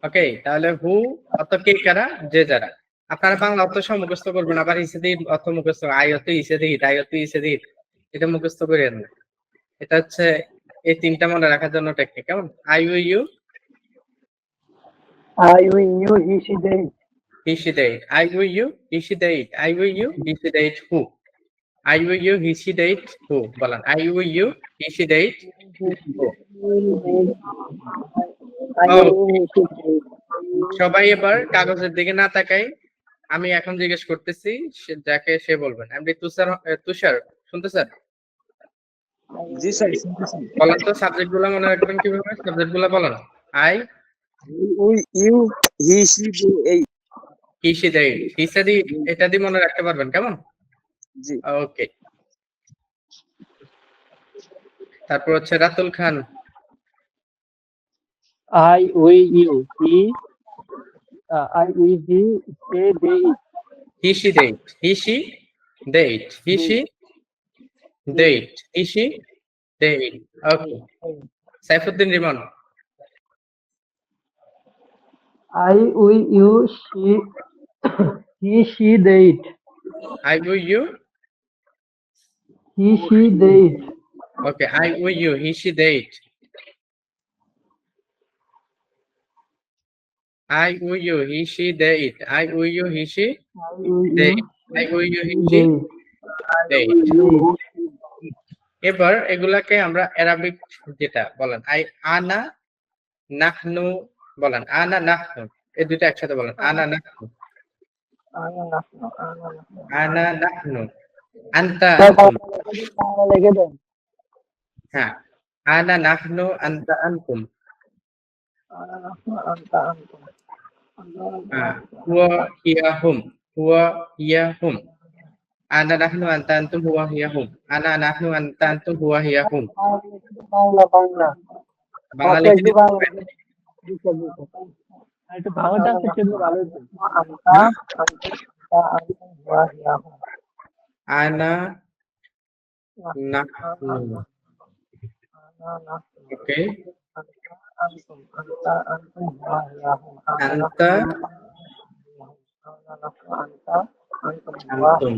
A: ওকে তাহলে হু অত কে কারা যে যারা আপনারা বাংলা অর্থ সব মুখস্থ করবেন আবার ইসেদি অর্থ মুখস্থ আই অত ইসেদি এটা মুখস্থ করেন না এটা হচ্ছে এই তিনটা মনে রাখার জন্য টেকনিক কেমন I you
F: I will you, he, she, they.
A: He she they I you he she they I you he she they who I you he she they who বলেন I you he she they who
F: I will he, she, they.
A: সবাই এবার কাগজের দিকে না তাকাই আমি এখন জিজ্ঞেস করতেছি যাকে সে বলবেন এমনি তুষার শুনতে স্যার
C: জি স্যার
A: বলেন তো সাবজেক্ট গুলা মনে রাখবেন কিভাবে সাবজেক্ট গুলা বলেন I
C: we you he she এই
A: হিসি দেই হিসাদি এটা দিয়ে মনে রাখতে পারবেন কেমন
C: জি
A: ওকে তারপর হচ্ছে রাতুল খান
D: I will you, he, I will he, they.
A: He she they okay Saifuddin Rimon
G: I will you, he, she, they.
A: I you
G: He, she, they.
A: Okay I you he she they I you he she they it I you he she they I you he she they এবার এগুলাকে আমরা Arabic যেটা বলেন I আনা নাহনু বলেন আনা নাহনু এই দুটো একসাথে বলেন আনা নাহনু আনা নাহনু আনতা আনতুম
F: লেগে দেন
A: হ্যাঁ আনা নাহনু আনতা আনতুম huwa hiya hum ana nahnu anta antum huwa hiya hum ana nahnu anta antum huwa hiya hum Bangla লিখে দিতে পারবেন?
D: একটু বাংলাটা কিন্তু ভালো হতো।
A: ana nahnu okay anta antum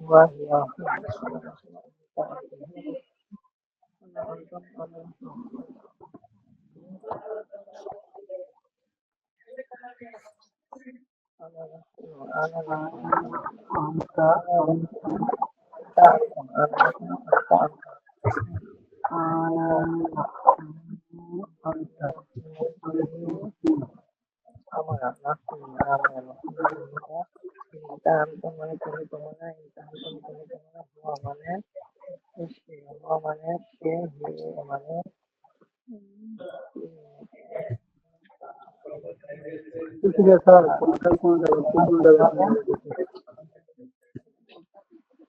A: huwa hiya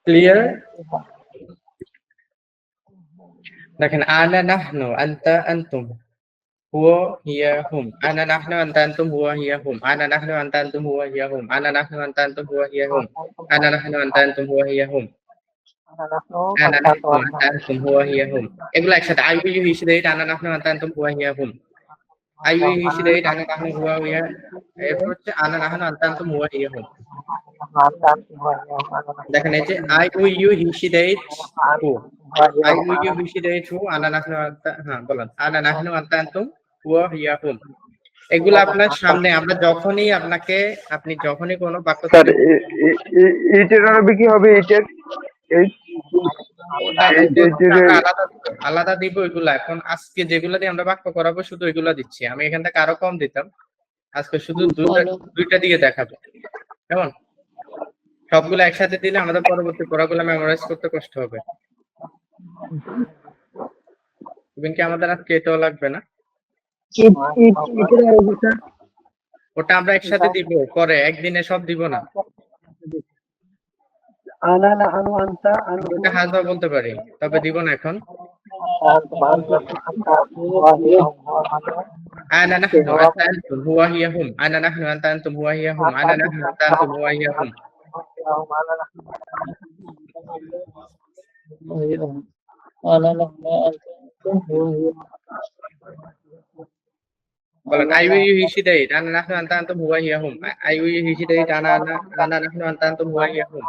A: clear দেখেন ana nahnu anta antum huwa hiya hum ana nahnu anta antum huwa hiya hum ana nahnu anta antum huwa hiya hum ana nahnu anta antum huwa hiya hum ana nahnu anta antum huwa hiya hum ana nahnu anta antum huwa hiya hum এগুলো একসাথে I will you he she they ana nahnu anta antum huwa hiya hum I we he she they it আনা নাহনু হুয়া হিয়া। এরপর হচ্ছে আনা নাহনু আনতা আনতুম হুয়া হিয়া হুম। দেখেন এই যে I we you he she they it who, I we you he she they it who, আনা নাহনু আনতা, হ্যাঁ বলেন, আনা নাহনু আনতা আনতুম হুয়া হিয়া হুম। এগুলো আপনার সামনে আমরা যখনই আপনাকে, আপনি যখনই কোনো বাক্য
E: স্যার
A: তৈরি
E: ইটের আরবি কি হবে? ইটের এই
A: আমরা আলাদা দিব এগুলা। এখন আজকে যেগুলো দিয়ে আমরা বাক্য করাবো শুধু এগুলা দিচ্ছি। আমি এখান থেকে আরো কম দিতাম, আজকে শুধু দুইটা দিয়ে দেখাবো। কেমন? সবগুলো একসাথে দিলে আমাদের পরবর্তী পড়াগুলো মেমোরাইজ করতে কষ্ট হবে। কি আমাদের আজকে এটাও লাগবে না, ওটা আমরা একসাথে দিব পরে, একদিনে সব দিব না।
F: আনা নাহনু আনতা
A: ওটা হাজবা বলতে পারি, তবে দিব না এখন। আনা নাহনু আনতা আনতুম হুয়া হিয়া হুম, আনা নাহনু আনতা আনতুম হুয়া হিয়া হুম, আনা নাহনু আনতা আনতুম হুয়া হিয়া হুম। বলেন I we you he she they it আনা নাহনু আনতা আনতুম হুয়া হিয়া হুম, I we you he she they it আনা নাহনু আনতা আনতুম হুয়া হিয়া হুম।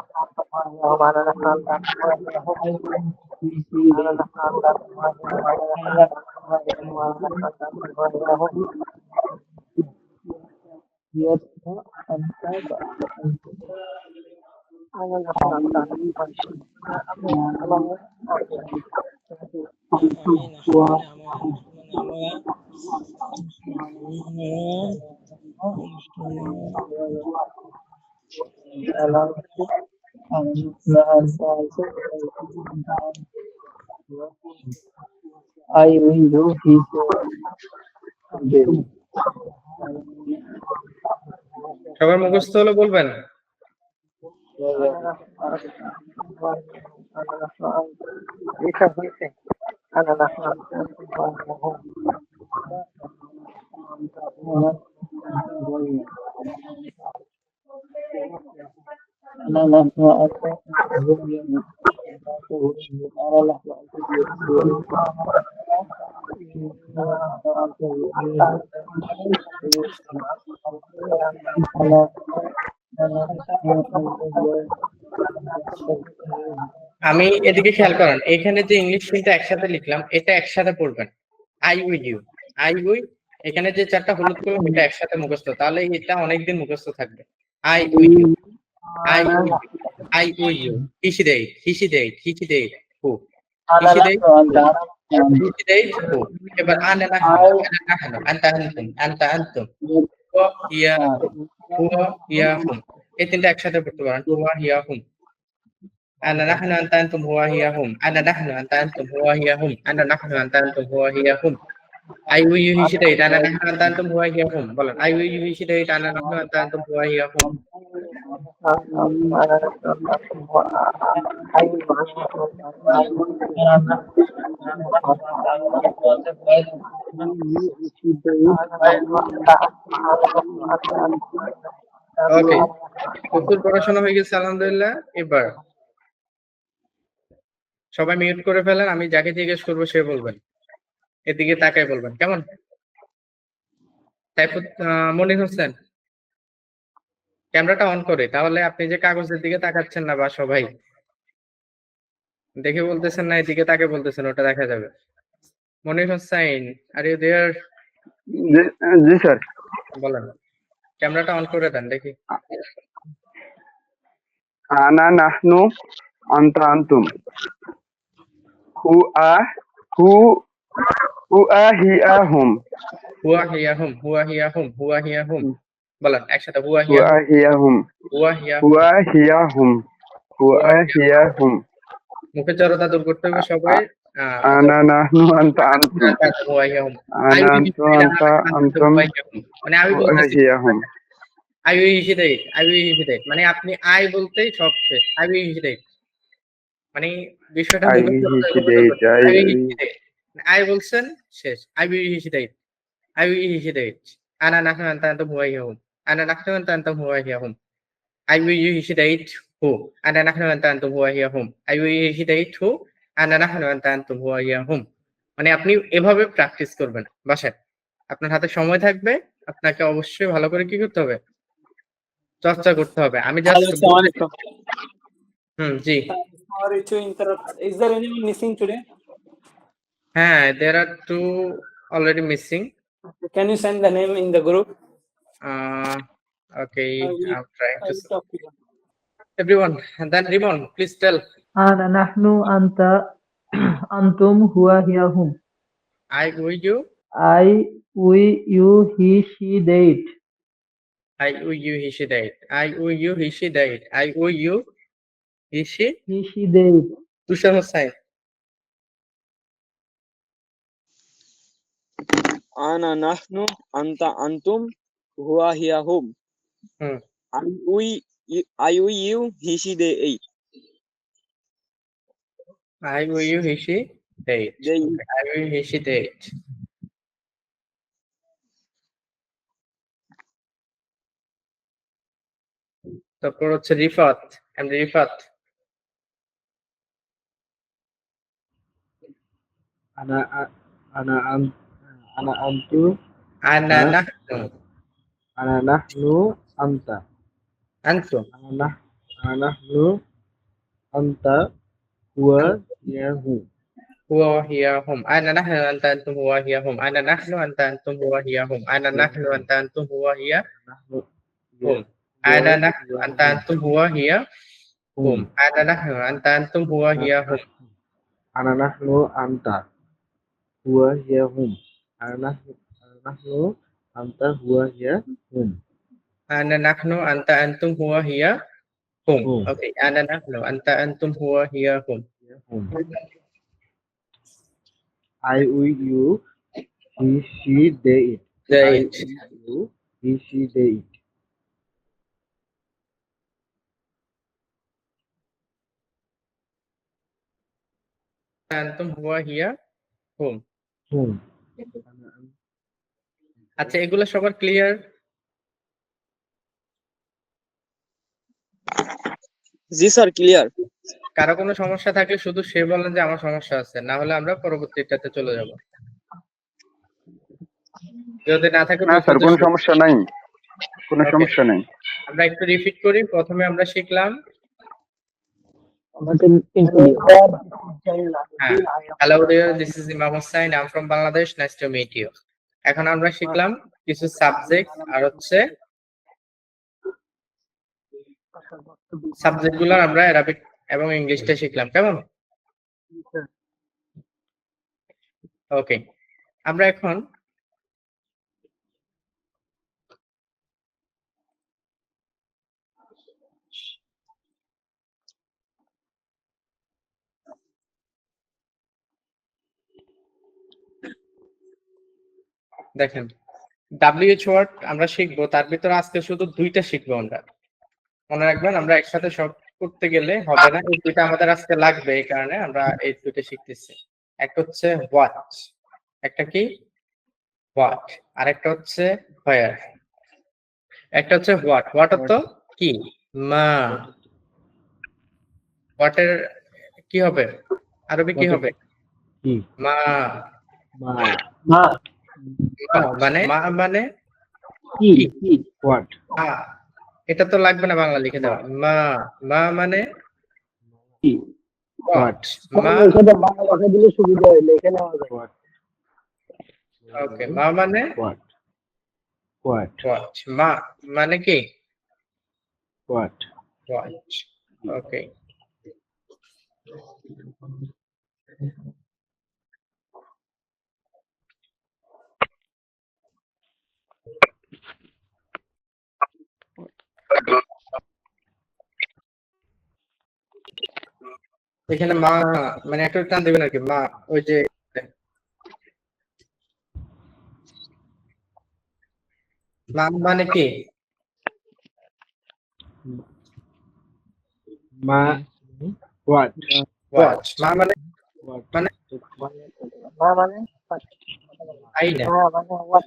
D: I will do his
A: সবার মুখস্থ হলো বলবেন। আমি এদিকে খেয়াল করেন, এখানে যে ইংলিশ তিনটা একসাথে লিখলাম এটা একসাথে পড়বেন। I we you, I we, এখানে যে চারটা হলুদ করলাম এটা একসাথে মুখস্থ, তাহলে এটা অনেকদিন মুখস্থ থাকবে। I we you, I we, I we you, he she they it, he she they it, he she they it who, he she they it he she they it who. এবার আনা নাহনু আনতা আনতুম, আনতা আনতুম হুয়া হিয়া হুয়া হিয়া হুম, এই তিনটা একসাথে পড়তে পারেন, হুয়া হিয়া হুম। أنا نحن أنت أنتم هو هي هم، أنا نحن أنت أنتم هو هي هم، أنا نحن أنت أنتم هو هي هم। I will you হিসেবে এটা أنا نحن أنت أنتم هو هي هم, বলেন I will you হিসেবে এটা أنا نحن أنت أنتم هو هي هم। ওকে, প্রচুর পড়াশোনা হয়ে গেছে আলহামদুলিল্লাহ। এবার সবাই মিউট করে ফেলেন, আমি যাকে জিজ্ঞেস করবো সে বলবেন, এদিকে তাকায় বলবেন, কেমন? মনির হোসেন, ক্যামেরাটা অন করে, তাহলে আপনি যে কাগজের দিকে তাকাচ্ছেন না বা সবাই দেখে বলতেছেন না, এদিকে তাকে বলতেছেন, ওটা দেখা যাবে। Monir Hossain, are you there?
E: জি স্যার।
A: বলেন, ক্যামেরাটা অন করে দেন দেখি।
E: আনা নাহনু আনতা আনতুম হুয়া হিয়া হুম,
A: হুয়া হিয়া হুম, হুয়া হিয়া হুম, হুয়া হিয়া হুম, বলেন একসাথে, হুয়া হিয়া
E: হুয়া হিয়া হুম,
A: হুয়া হিয়া
E: হুয়া হিয়া হুম, হুয়া হিয়া হুম।
A: মুখে জড়তা দূর করতে হবে সবাই।
E: আনা নাহনু আনতা আনতুম,
A: হুয়া হিয়া হুম,
E: আনা আনতু আনতা আনতুম
A: মানে আমি
E: হুয়া
A: বলতেছি
E: হিয়া হুম।
A: আই উই হিসেবে, আই উই হিসেবে, মানে আপনি আই বলতেই সব শেষ। আই উই হিসেবে, মানে বিষয়টা
E: আই হিসেবে
A: আই বলছেন শেষ। আই উই হিসেবে, আই উই হিসেবে, আনা নাহনু আনতা আনতুম হুয়া হিয়া হুম, আনা নাহনু আনতা আনতুম হুয়া হিয়া হুম, আই উই হিসেবে হু, আনা নাহনু আনতা আনতুম হুয়া হিয়া হুম, আই উই হিসেবে হু, আনা নাহনু আনতা আনতুম হুয়া হিয়া হুম। মানে আপনি এভাবে প্র্যাকটিস করবেন বাসায়। আপনার হাতে সময় থাকবে, আপনাকে অবশ্যই ভালো করে কি করতে হবে, চর্চা করতে হবে। আমি just G.
F: Sorry to interrupt. Is there anyone missing today?
A: হ্যাঁ, there are two already missing.
F: Can you send the name in the group?
A: Okay, I'm trying
F: I
A: to
F: will talk to them.
A: everyone. And then Rimon, please tell.
G: أنا نحن أنت أنتم هو هي هم.
A: I, we, you.
G: I, we, you, he, she, they, it.
A: I, we, you, he, she, they. I, we, you, he, she, they. I, we, you, he, she.
G: He, she, they, it.
A: Tushar Hossain.
C: Ana nahnu, anta antum, huwa hiya hum.
A: Hmm.
C: I, we, you, he, she, they, it.
A: I, we, you, he, she, they.
C: They,
A: Okay. I, we, he, she, they. তারপর হচ্ছে Rifat and Rifat.
B: أنا أنا أن- أنا أنتم
A: أنا
B: أنا
A: نحن
B: أنا نحن أنت
A: أنتم
B: أنا نحن أنت هو هي هم
A: هو وهي هم. أنا نحن أنت أنتم هو هي هم. أنا نحن أنت أنتم هو هي هم. أنا نحن أنت أنتم هو هي
B: نحن
A: هم. أنا نحن أنت أنتم هو هي هم. أنا نحن أنت أنتم هو هي هم.
B: أنا نحن أنت هو هي هم أنا نحن أنت هو هي هم
A: أنا نحن أنت أنتم هو هي هم.
B: هم.
A: Okay. أنا نحن أنت أنتم هو هي هم.
B: هم. I, we, you, he, she, they, it.
A: They,
B: I, we, you, he, she, they, it.
A: أنتم هو هي هم.
B: هم.
A: আচ্ছা, এগুলো সবার clear?
C: জি sir, clear.
A: কারো কোনো সমস্যা থাকলে শুধু সে বলেন যে আমার সমস্যা আছে, না হলে আমরা পরবর্তীটাতে চলে যাব। যদি না থাকে
E: না স্যার,
A: শুধু
E: কোনো সমস্যা নাই, কোনো
A: Okay.
E: সমস্যা নাই।
A: আমরা একটু রিপিট করি। প্রথমে আমরা শিখলাম hello dear, this is Imam Hossain, I am from Bangladesh, nice to meet you. এখন আমরা শিখলাম কিছু সাবজেক্ট, আর হচ্ছে সাবজেক্টগুলো আমরা অ্যারাবিক এবং ইংলিশটা শিখলাম, কেমন? ওকে, আমরা এখন দেখেন WH ওয়ার্ড আমরা শিখবো, তার ভিতরে আজকে শুধু দুইটা শিখবো আমরা। মনে রাখবেন, আমরা একসাথে সব করতে গেলে হবে না, এই দুইটা আমাদের আজকে লাগবে, এই কারণে আমরা এই দুইটা শিখতেছি। একটা হচ্ছে হোয়াট, একটা কি হোয়াট, আর একটা হচ্ছে হোয়ার। একটা হচ্ছে হোয়াট, হোয়াট অর্থ কি, মা। হোয়াটের কি হবে, আরবি কি হবে,
B: কি?
A: মা।
B: মা।
A: মা মানে, মা মানে
B: কি? What?
A: মা। এটা তো লাগবে না বাংলা লিখে দেওয়া। মা, মা মানে
B: কি?
A: হোয়াট, মা।
F: বাংলা ভাষা দিলে সুবিধা হয়, লিখে নেওয়া যায়।
B: What?
A: ওকে, মা মানে
B: What? What?
A: হোয়াট, মা মানে কি
B: What?
A: হোয়াট। ওকে, এখানে মা মানে একটা টান দেবেন আর কি, মা। ওই যে মা মানে কি,
B: Ma. What?
A: হোয়াট। মা মানে
B: What?
A: মানে
F: মা মানে
A: আইনা,
F: মা মানে what?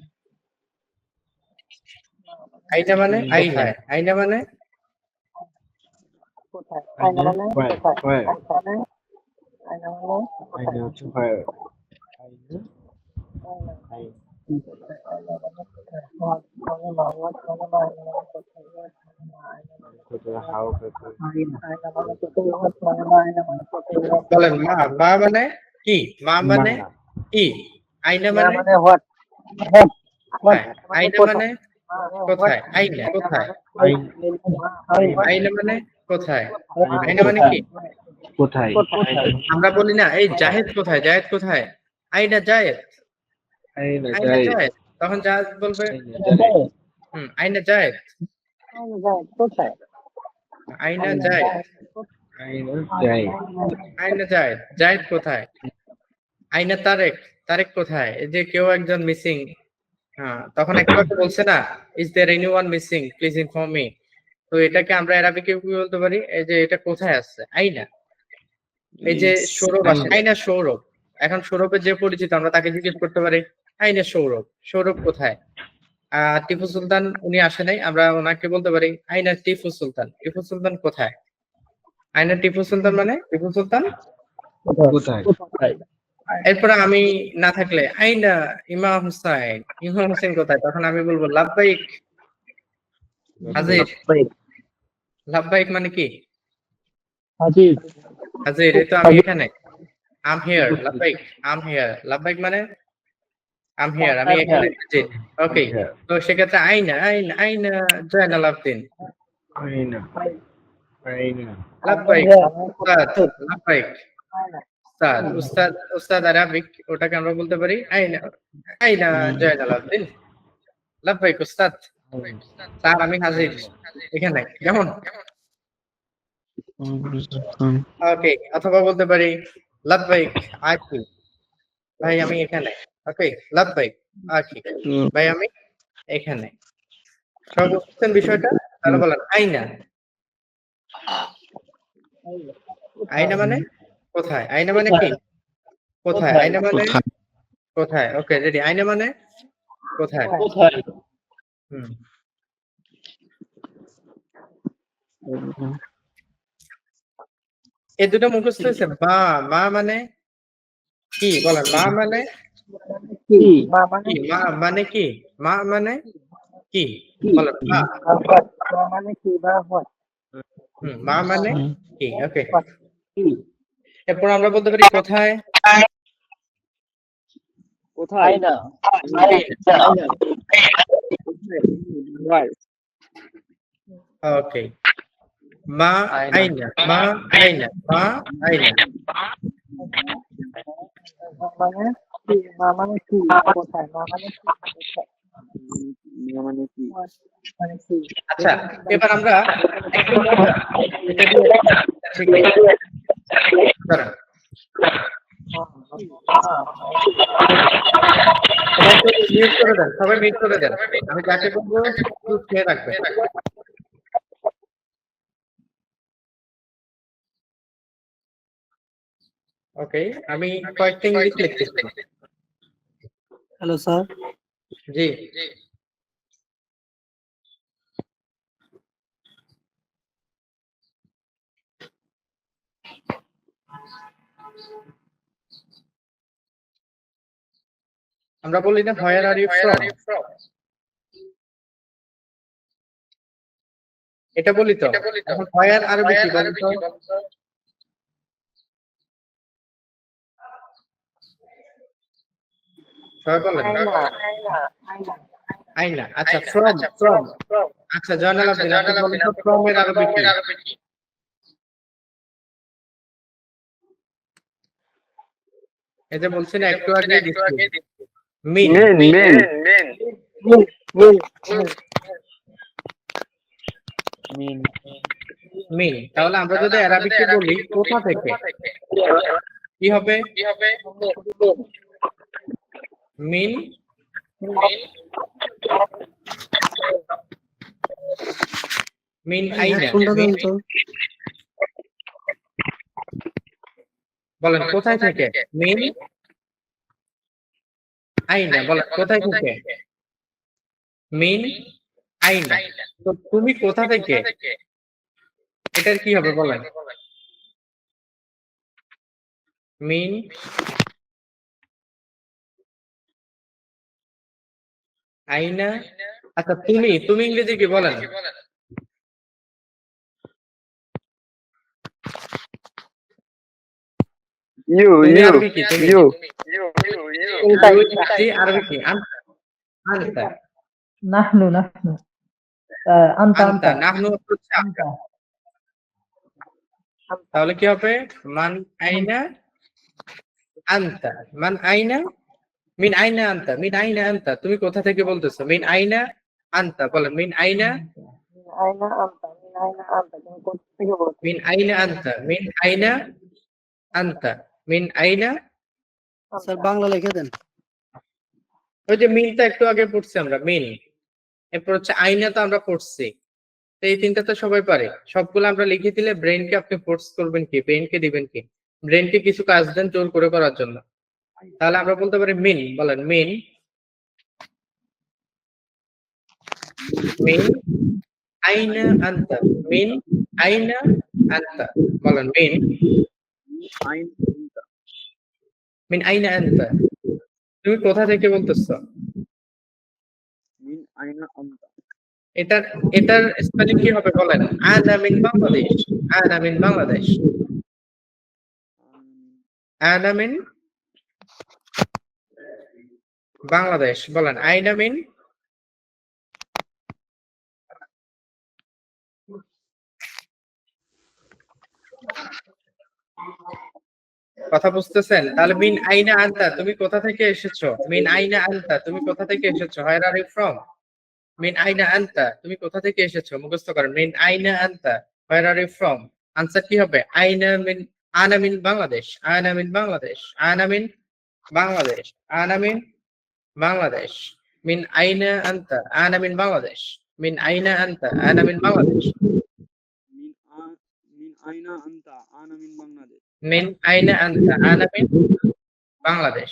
A: আইনা মানে আইনা, আইনা মানে
F: কোথায়? আয়না মানে
B: Where?
F: কোথায়?
B: Where?
F: মানে আয়না মানে
B: I know to where. I know.
F: আয়না।
B: I
A: বলেন মা, মা মানে কি? মা মানে কি? আইনা মানে
F: হোয়াট হোয়াট
A: কোথায়? আইনা মানে কোথায়? আইনা কোথায়? আইনা মানে কোথায়? আইনা মানে কি?
B: কোথায়?
A: আমরা বলি না এই জাহেদ কোথায়? জাহেদ কোথায়? আইনা জাহেদ।
B: আইনা
A: আইনা
B: যাই।
A: জাহেদ। তখন জাহেদ বলবে আইনা জাহেদ।
F: কোথায়?
A: আইনা জাহেদ।
B: আইনা যাই।
A: আইনা জাহেদ। জাহেদ কোথায়? আইনা তারেক। তারেক কোথায়? এই যে কেউ একজন মিসিং। হ্যাঁ, তখন একটু আগে বলছে না, is there anyone missing please inform me. তো এটাকে আমরা অ্যারাবিকে কি বলতে পারি? এই যে এটা কোথায় আছে? আইনা। এই যে সৌরভ আসে, আইনা সৌরভ। এখন সৌরভের যে পরিচিত আমরা তাকে জিজ্ঞেস করতে পারি আইনা সৌরভ। সৌরভ কোথায়? টিপু সুলতান উনি আসে নাই, আমরা ওনাকে বলতে পারি আইনা টিপু সুলতান। টিপু সুলতান কোথায়? আইনা টিপু সুলতান মানে টিপু সুলতান।
B: কোথায়?
A: এরপরে আমি না থাকলে আইনা ইমাম হুসাইন। ইমাম হোসেন কোথায়? তখন আমি বলবো লাব্বাইক হাজির। লাব্বাইক মানে কি?
D: হাজির।
A: হাজির, এই তো আমি এখানে। আম হিয়ার। লাব্বাইক um here. লাব্বাইক মানে আম হিয়ার, আমি এখানে হাজির। ওকে, তো সেক্ষেত্রে আইনা আইনা আইনা জয়নাল আবদিন।
B: আইনা। আইনা।
A: লাব্বাইক উস্তাদ। লাব্বাইক উস্তাদ। উস্তাদ উস্তাদ আরাবিক, ওটাকে আমরা বলতে পারি আইনা আইনা জয়নাল আবদিন। লাব্বাইক উস্তাদ। স্যার আমি হাজির এখানে। কেমন? ওকে, অথবা বলতে পারি লাব্বাইক আকি। ভাই আমি এখানে। ওকে, লাব্বাইক আকি। ভাই আমি এখানে। সব বুঝছেন বিষয়টা? তাহলে বলেন আইনা। আইনা মানে কোথায়? আইনা মানে কি? কোথায়? আইনা মানে কোথায়? ওকে, রেডি। আইনা মানে কোথায়?
D: কোথায়?
A: হুম। এই দুটো মুখস্থ হয়েছে। মা, মা মানে কি? বলেন মা মানে
D: কি?
A: কি? মা মানে কি? মা মানে কি? বলেন মা।
F: মানে কি বা হোয়াট?
A: মা মানে কি? ওকে, এরপর আমরা বলতে পারি কোথায়?
C: কোথায়?
D: আয়না।
A: ওকে, মা আইনা। মা আইনা। মা আইনা।
F: মানে কি? মানে কি? কোথায়? মানে কি?
C: মানে কি?
F: মানে কি?
A: আচ্ছা, এবার আমরা একটু মজা এটা দিয়ে ঠিক দাঁড়ান। সবাই মিউট করে দেন, সবাই মিউট করে দেন। আমি যাকে বলবো একটু খেয়ে রাখবেন। ওকে, আমি কয়েকটা ইংলিশ লিখতেছি।
F: Hello sir.
A: জি, আমরা বলি না হোয়ার আর ইউ ফ্রম, এটা বলি তো। এখন হোয়ার আরবি কি বলেন তো? সবাই বলেন আইনা। আচ্ছা, ফ্রম। ফ্রম আচ্ছা, জয়নাল আবদিন আপনি বলেন তো ফ্রম এর আরবি কি? এই যে বলছেন একটু আগে দিচ্ছি মিন।
E: মেন
A: মিন, তাহলে আমরা যদি আরবিকে বলি কোথা থেকে কি হবে? মিন মিন আইনা। বলেন কোথায় থেকে? মিন আইনা। বলেন কোথায় থেকে? মিন আইনা। তো তুমি কোথা থেকে, এটার কি হবে বলেন? মিন আইনা। আচ্ছা তুমি ইংরেজি কি বলেন?
E: You,
A: তুমি
E: you,
A: আরবি কি? তুমি
E: you.
A: ইংরেজি আরবি কি? আনতা
G: নাহনু নাহনু আনতা
A: আনতা
G: আনতা
A: নাহনু হচ্ছে আমরা।
G: আনতা
A: তাহলে কি হবে? মান আইনা আনতা। মান আইনা মিন আইনা আনতা। মিন আইনা আনতা, তুমি কোথা থেকে বলতেছো? মিন আইনা আনতা, বলেন মিন আইনা।
F: আয়না আনতা, আয়না আনতা, তুমি কোথা থেকে বলছো?
A: মিন আইনা আনতা। মিন আইনা আনতা। মিন আইনা।
F: স্যার বাংলা লিখে দেন।
A: ওই যে মিনটা একটু আগে পড়ছি আমরা, মিন। এরপর হচ্ছে আইনা, তো আমরা পড়ছি। তো এই তিনটা তো সবাই পারে, সবগুলো আমরা লিখে দিলে ব্রেনকে আপনি ফোর্স করবেন কি? ব্রেনকে দিবেন কি? ব্রেনকে কিছু কাজ দেন জোর করে করার জন্য। তাহলে আমরা বলতে পারি মিন, বলেন মিন। মিন আইনা আনতা। মিন আইনা আনতা, বলেন মিন।
C: আইন আনতা।
A: মিন আইনা আনতা, তুমি কোথা থেকে বলতেছো?
C: মিন আইনা আনতা।
A: এটার স্পেলিং কি হবে বলেন? আনা মিন বাংলাদেশ। আনা মিন বাংলাদেশ। আনা মিন বাংলাদেশ, বলেন আইনা মিন। কথা বুঝতেছেন? তাহলে মিন আইনা আনতা, তুমি কোথা থেকে এসেছো? মিন আইনা আনতা, তুমি কোথা থেকে এসেছো? হোয়ার আর ইউ ফ্রম? মিন আইনা আনতা, তুমি কোথা থেকে এসেছো? মুখস্থ করেন, মিন আইনা আনতা, হোয়ার আর ইউ ফ্রম? আনসার কি হবে? আনা মিন বাংলাদেশ। আনা মিন বাংলাদেশ। আনা মিন বাংলাদেশ। আনা মিন বাংলাদেশ। মিন আইনা আনতা। আনা মিন বাংলাদেশ। মিন আইনা আনতা। আনা মিন বাংলাদেশ।
C: মিন আইনা আনতা। আনা মিন বাংলাদেশ।
A: মিন আইনা আনতা। আনা মিন Bangladesh.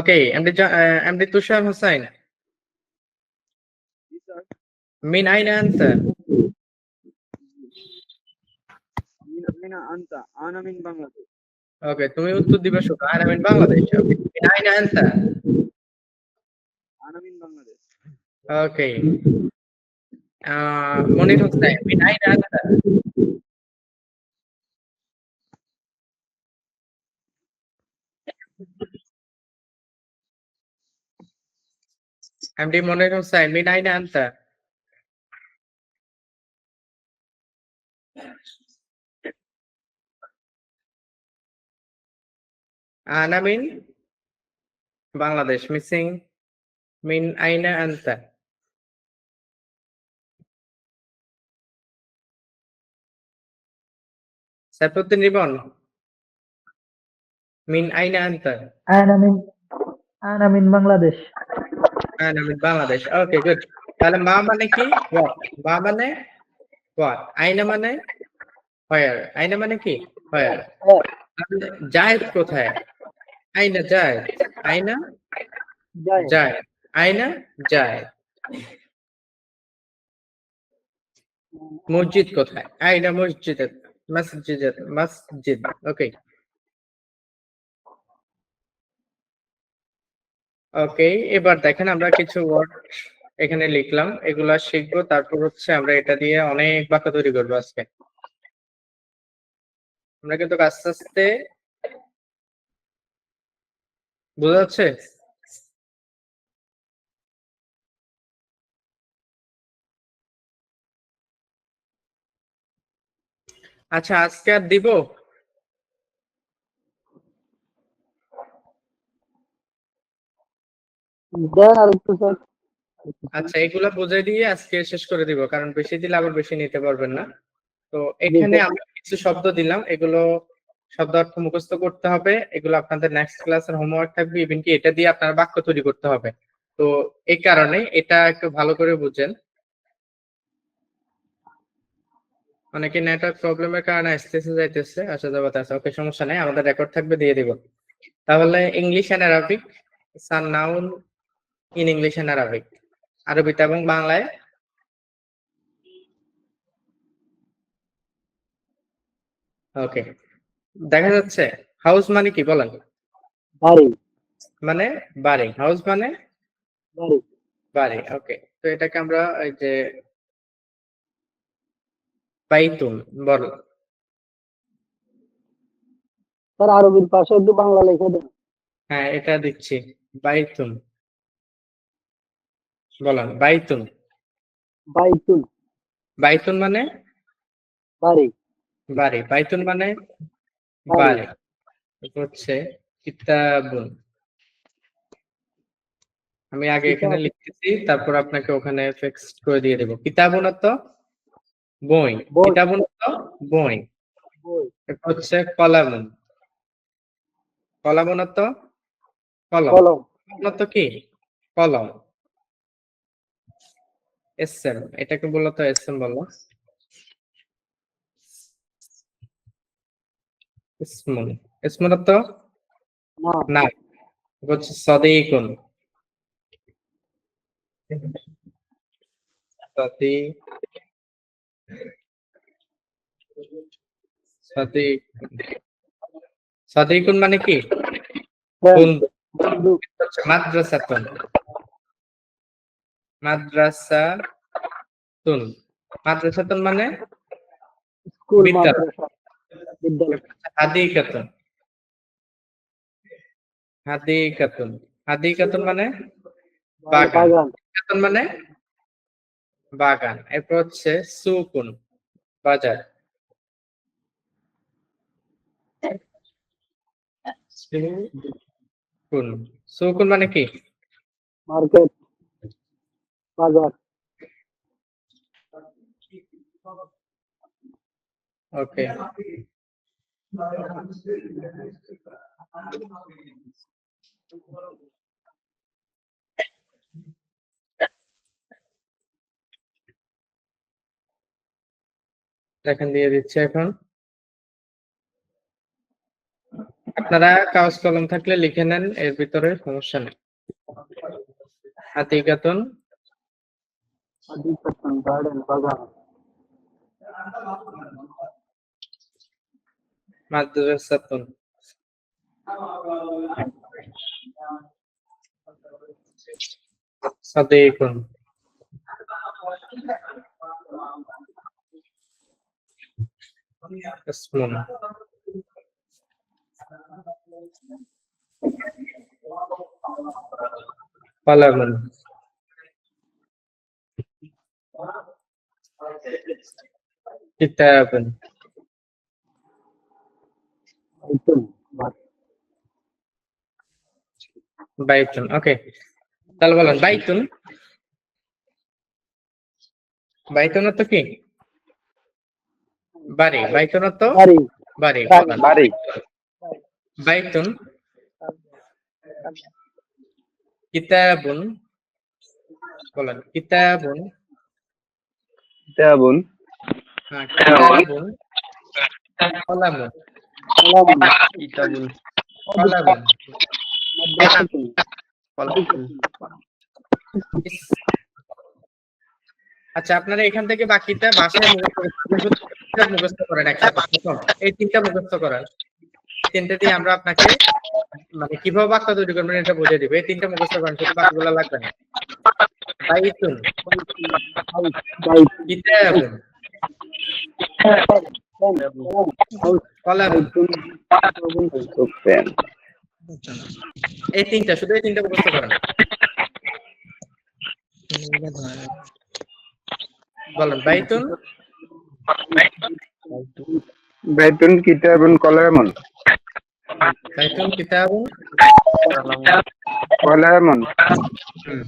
A: Okay, MD Tushar Hussain.
C: জি স্যার।
A: Min aina anta?
C: মিন আইনা আনতা। আনা মিন বাংলাদেশ।
A: Okay, তুমি উত্তর দিবে শুধু। Ana min Bangladesh. Okay. Min aina anta?
C: আনা মিন Bangladesh.
A: Okay. Monir Hussain. Min aina anta? MD Monir Hussain. Min aina anta? Ana min Bangladesh. Missing. Min aina anta? Saifuddin Ribon. Min aina anta?
G: আনা মিন Bangladesh
A: Ana min Bangladesh. Okay, good. তাহলে মা মানে কি? What? মা মানে what? আইনা মানে where? আইনা মানে কি? Where? জায়েদ কোথায়? আইনা জায়েদ। আইনা জায়েদ। আইনা জায়েদ। মসজিদ কোথায়? আইনা মসজিদ। মসজিদ। ওকে। ওকে, এবার দেখেন আমরা কিছু ওয়ার্ড এখানে লিখলাম, এগুলা শিখবো, তারপর হচ্ছে আমরা এটা দিয়ে অনেক বাক্য তৈরি করবো আজকে। আমরা কিন্তু আস্তে আস্তে, বোঝা যাচ্ছে? আচ্ছা, আজকে আর দিব?
F: দেন আর একটু স্যার।
A: আচ্ছা, এগুলা বুঝাই দিয়ে আজকে শেষ করে দিব, কারণ বেশি দিলে আবার বেশি নিতে পারবেন না। তো এখানে আমি কিছু শব্দ দিলাম, এগুলো শব্দ অর্থ মুখস্থ করতে হবে। এগুলো আপনাদের নেক্সট ক্লাসের হোমওয়ার্ক থাকবে, ইভেন কি এটা দিয়ে আপনার বাক্য তৈরি করতে হবে। তো এই কারণে এটা একটু ভালো করে বুঝেন। অনেকে নেটওয়ার্ক প্রবলেমের কারণে আসতেছে যাইতেছে, আসা যাওয়া আছে। ওকে, সমস্যা নেই, আমাদের রেকর্ড থাকবে, দিয়ে দিব। তাহলে English and Arabic, sun noun in English and Arabic. আরবিতে এবং বাংলায়? ওকে, দেখা যাচ্ছে। হাউস মানে কি বলেন?
F: বাড়ি,
A: মানে বাড়ি। হাউস মানে
F: বাড়ি।
A: বাড়ি। ওকে, তো এটাকে আমরা এই যে বাইতুন বল।
F: স্যার আরবির পাশে একটু বাংলা লিখে দেন।
A: হ্যাঁ, এটা দিচ্ছি। বাইতুন বলেন। বাইতুন।
F: বাইতুল,
A: বাইতুন মানে
F: বাড়ি,
A: বাড়ি। বাইতুন মানে
F: বাড়ি।
A: বাড়ি। এটা হচ্ছে কিতাবুন। আমি আগে এখানে
F: কিতাব,
A: লিখতেছি, তারপর আপনাকে ওখানে ফিক্স করে দিয়ে দেবো। কিতাবুন অর্থ বই।
F: বই,
A: কিতাবুন অর্থ বই।
F: বই।
A: এটা হচ্ছে কলামুন। কলামুন অর্থ কলম।
F: কলম,
A: কলম অর্থ কি? কলম। এসএম, এটাকে বললো তো এসএম বলো। ইসমুন। ইসমুন অর্থ
F: না,
A: না। এটা হচ্ছে সদিকুন। সদি সদিকুন। সদিকুন মানে কি?
F: ফ্রেন্ড,
A: বন্ধু।
F: বন্ধু,
A: এটা হচ্ছে মাদ্রাসাতুন। মাদ্রাসাতুন। মাদ্রাসাতুন মানে
F: স্কুল,
A: বিদ্যালয়।
F: মাদ্রাসা, বিদ্যালয়।
A: হাদিকাতুন। হাদিকাতুন। হাদিকাতুন মানে বাগান।
F: বাগান,
A: হাদিকাতুন মানে বাগান। এরপর হচ্ছে সুকুন, বাজার। সুকুন। সুকুন মানে কি?
F: মার্কেট, বাজার।
A: ওকে, দেখেন দিয়ে দিচ্ছে এখন। আপনারা কাগজ কলম থাকলে লিখে নেন, এর ভিতরে সমস্যা নেই। হাদিকাতুন।
F: হাদিকাতুন, গার্ডেন, বাগান।
A: মাদ্রাসাতুন। সাদিকুন। ইসমুন। কলামুন। কিতাবুন।
F: বাইতুল, বাড়ি।
A: বাইতুন। ওকে, তাহলে বলেন বাইতুন। বাইতুন অর্থ কি? বাড়ি। বাইতুন অর্থ
F: বাড়ি,
A: বাড়ি।
F: বাড়ি।
A: বলেন
E: বাড়ি,
A: বাইতুন। কিতাবুন। বলেন কিতাবুন।
E: কিতাবুন,
A: হ্যাঁ, কিতাবুন। কলামুন।
F: কলাম,
E: কিতাবুন,
A: কলামুন।
F: মাদ্রাসাতুন,
E: কলামুন।
A: ইস- আচ্ছা, আপনারা এখান থেকে বাকিটা বাসায় মুখস্থ করেন একসাথে। প্রথম এই তিনটা মুখস্থ করেন। এই তিনটা দিয়ে আমরা আপনাকে মানে কিভাবে বাক্য তৈরি করবেন এটা বুঝিয়ে দিব। এই তিনটা মুখস্থ করেন, শুধু বাকিগুলো লাগবে না। বাইতুন।
F: হাউস, বাইত,
A: কিতাবুন।
F: হাউস,
A: কলামুন।
F: বাইতুল, কিতাবুন,
E: পেন,
A: এই তিনটা, শুধু এই তিনটা মুখস্থ করেন। বলেন বাইতুন।
E: বাইতুন, কিতাবুন, কলামুন,
A: বাইতুন কিতাবুন।
E: কলামুন,
A: হুম।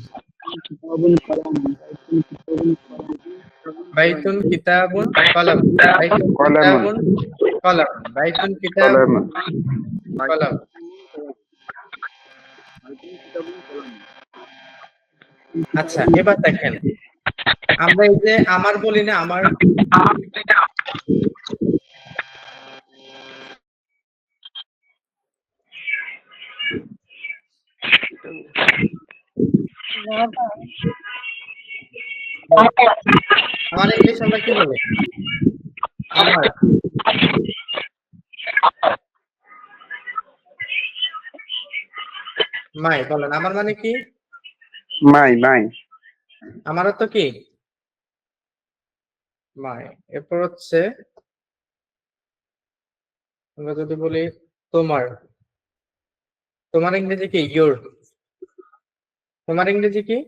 F: কিতাবুন, কলাম, বাইতুল, কিতাবুন, কলাম।
A: বাইতুন কিতাবুন কলম। বাইতুন
E: কলামুন,
A: কিতাবুন কলম। বাইতুন কিতাবুন
E: কলামুন।
A: কলম। আচ্ছা, এবার দেখেন, আমরা এই যে আমার বলি না, আমার আমার ইংলিশ আমরা কি বলি? আমার। মাই বলেন, আমার মানে কি?
E: my.
A: আমার অর্থ কি? মাই। এরপর হচ্ছে আমরা যদি বলি তোমার, তোমার ইংরেজি কি? ইয়োর। তোমার ইংরেজি কি?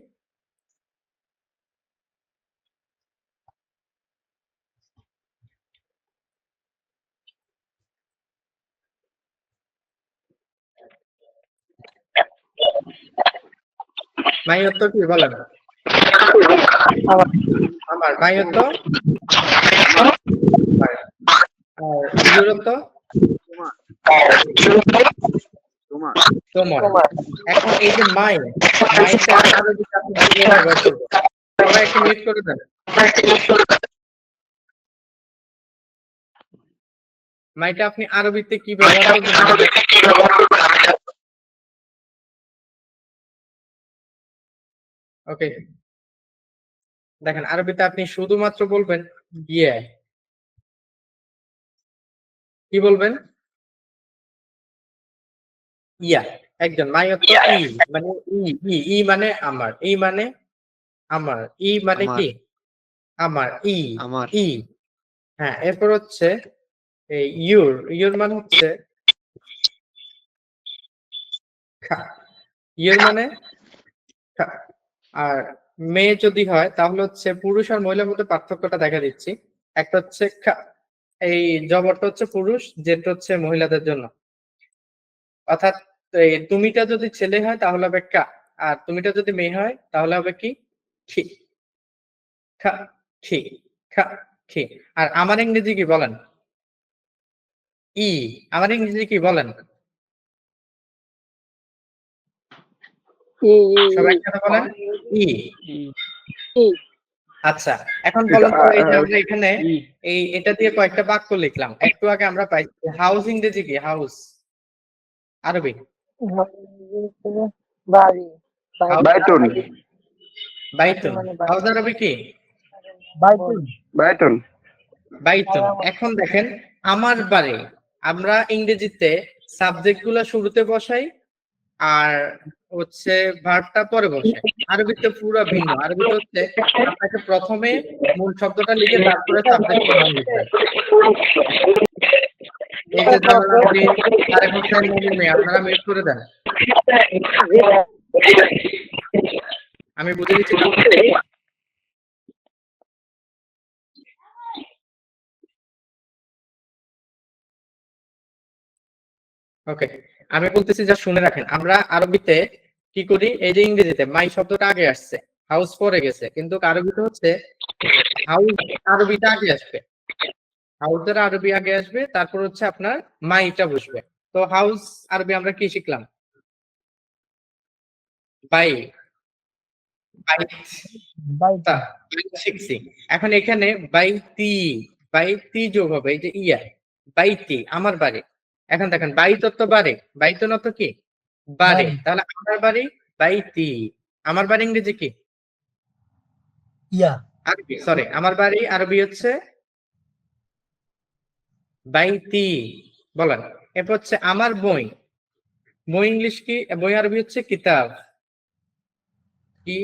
A: মাই অর্থ কি বলেন? আমার। মাই অর্থ আমার। আর ইয়োর অর্থ
C: তোমার
A: তোমার। এখন এই যে মাইটা আরবিতে আপনি কিভাবে ব্যবহার করবেন? সবাই একটু মিউট করে দেন। মাইটা আপনি আরবিতে কি ব্যবহার করবেন? ওকে, দেখেন আরবিতে আপনি শুধুমাত্র বলবেন ইয়ে। কি বলবেন? ইয়া। একজন। মাই অর্থ ই, মানে ই মানে আমার, ই মানে আমার, ই মানে কি? আমার,
H: আমার
A: ই। হ্যাঁ, এরপর হচ্ছে এই ইউর মানে হচ্ছে খা। ইউর মানে খা। আর মেয়ে যদি হয় তাহলে হচ্ছে পুরুষ আর মহিলার মধ্যে পার্থক্যটা দেখা দিচ্ছি। একটা হচ্ছে খা, এই জবরটা হচ্ছে পুরুষ, যেটা হচ্ছে মহিলাদের জন্য। অর্থাৎ এই তুমিটা যদি ছেলে হয় তাহলে হবে কা, আর তুমিটা যদি মেয়ে হয় তাহলে হবে কি? খি। খা, খি, খা, খি। আর আমার ইংরেজি কি বলেন? ই। আমার ইংরেজি কি বলেন? সবাই কেন বলেন? ই। আচ্ছা, এখন বলেন তো এই যে আমরা এখানে এটা দিয়ে কয়েকটা বাক্য লিখলাম। একটু আগে আমরা পাইছি হাউস ইংরেজি কি? হাউস আরবি
F: বাড়ি।
E: বাইতুন।
A: বাইতুন। হাউস আরবি কি?
E: বাইতুন।
A: বাইতুন। এখন দেখেন আমার বাড়ি, আমরা ইংরেজিতে সাবজেক্ট গুলা শুরুতে বসাই আর হচ্ছে ভার্বটা পরে বসে। আরবিতে পুরো ভিন্ন। আরবিতে হচ্ছে আপনাকে প্রথমে মূল শব্দটা লিখে তারপরে সাবজেক্টের নাম লিখবেন। এই যে জালালউদ্দিন, তারেক হোসেন, মমিন মিয়া, আপনারা মিউট করে দেন। আমি বুঝে দিচ্ছি। ওকে, আমি বলতেছি যা শুনে রাখেন। আমরা আরবিতে কি করি? এই যে ইংরেজিতে মাই শব্দটা আগে আসছে, হাউস পরে গেছে, কিন্তু আরবিতে হচ্ছে হাউস আরবিটা আগে আসবে। হাউসের আরবি আগে আসবে, তারপর হচ্ছে আপনার মাইটা বসবে। তো হাউস আরবি আমরা কি শিখলাম? বাই। বাইতা শিখছি। এখন এখানে বাইতি যোগ হবে এই যে ইয়া। বাইতি আমার বাড়ি। এখন দেখেন বাইত তো বাড়ি, বাইতুন অর্থ কি? বাড়ি। তাহলে আমার বাড়ি বাইতি। আমার বাড়ি ইংরেজি কি? আরবি, সরি, আমার বাড়ি আরবি হচ্ছে বাইতি। বলেন। এরপর হচ্ছে আমার বই। বই ইংলিশ কি? বই আরবি হচ্ছে কিতাব। কি?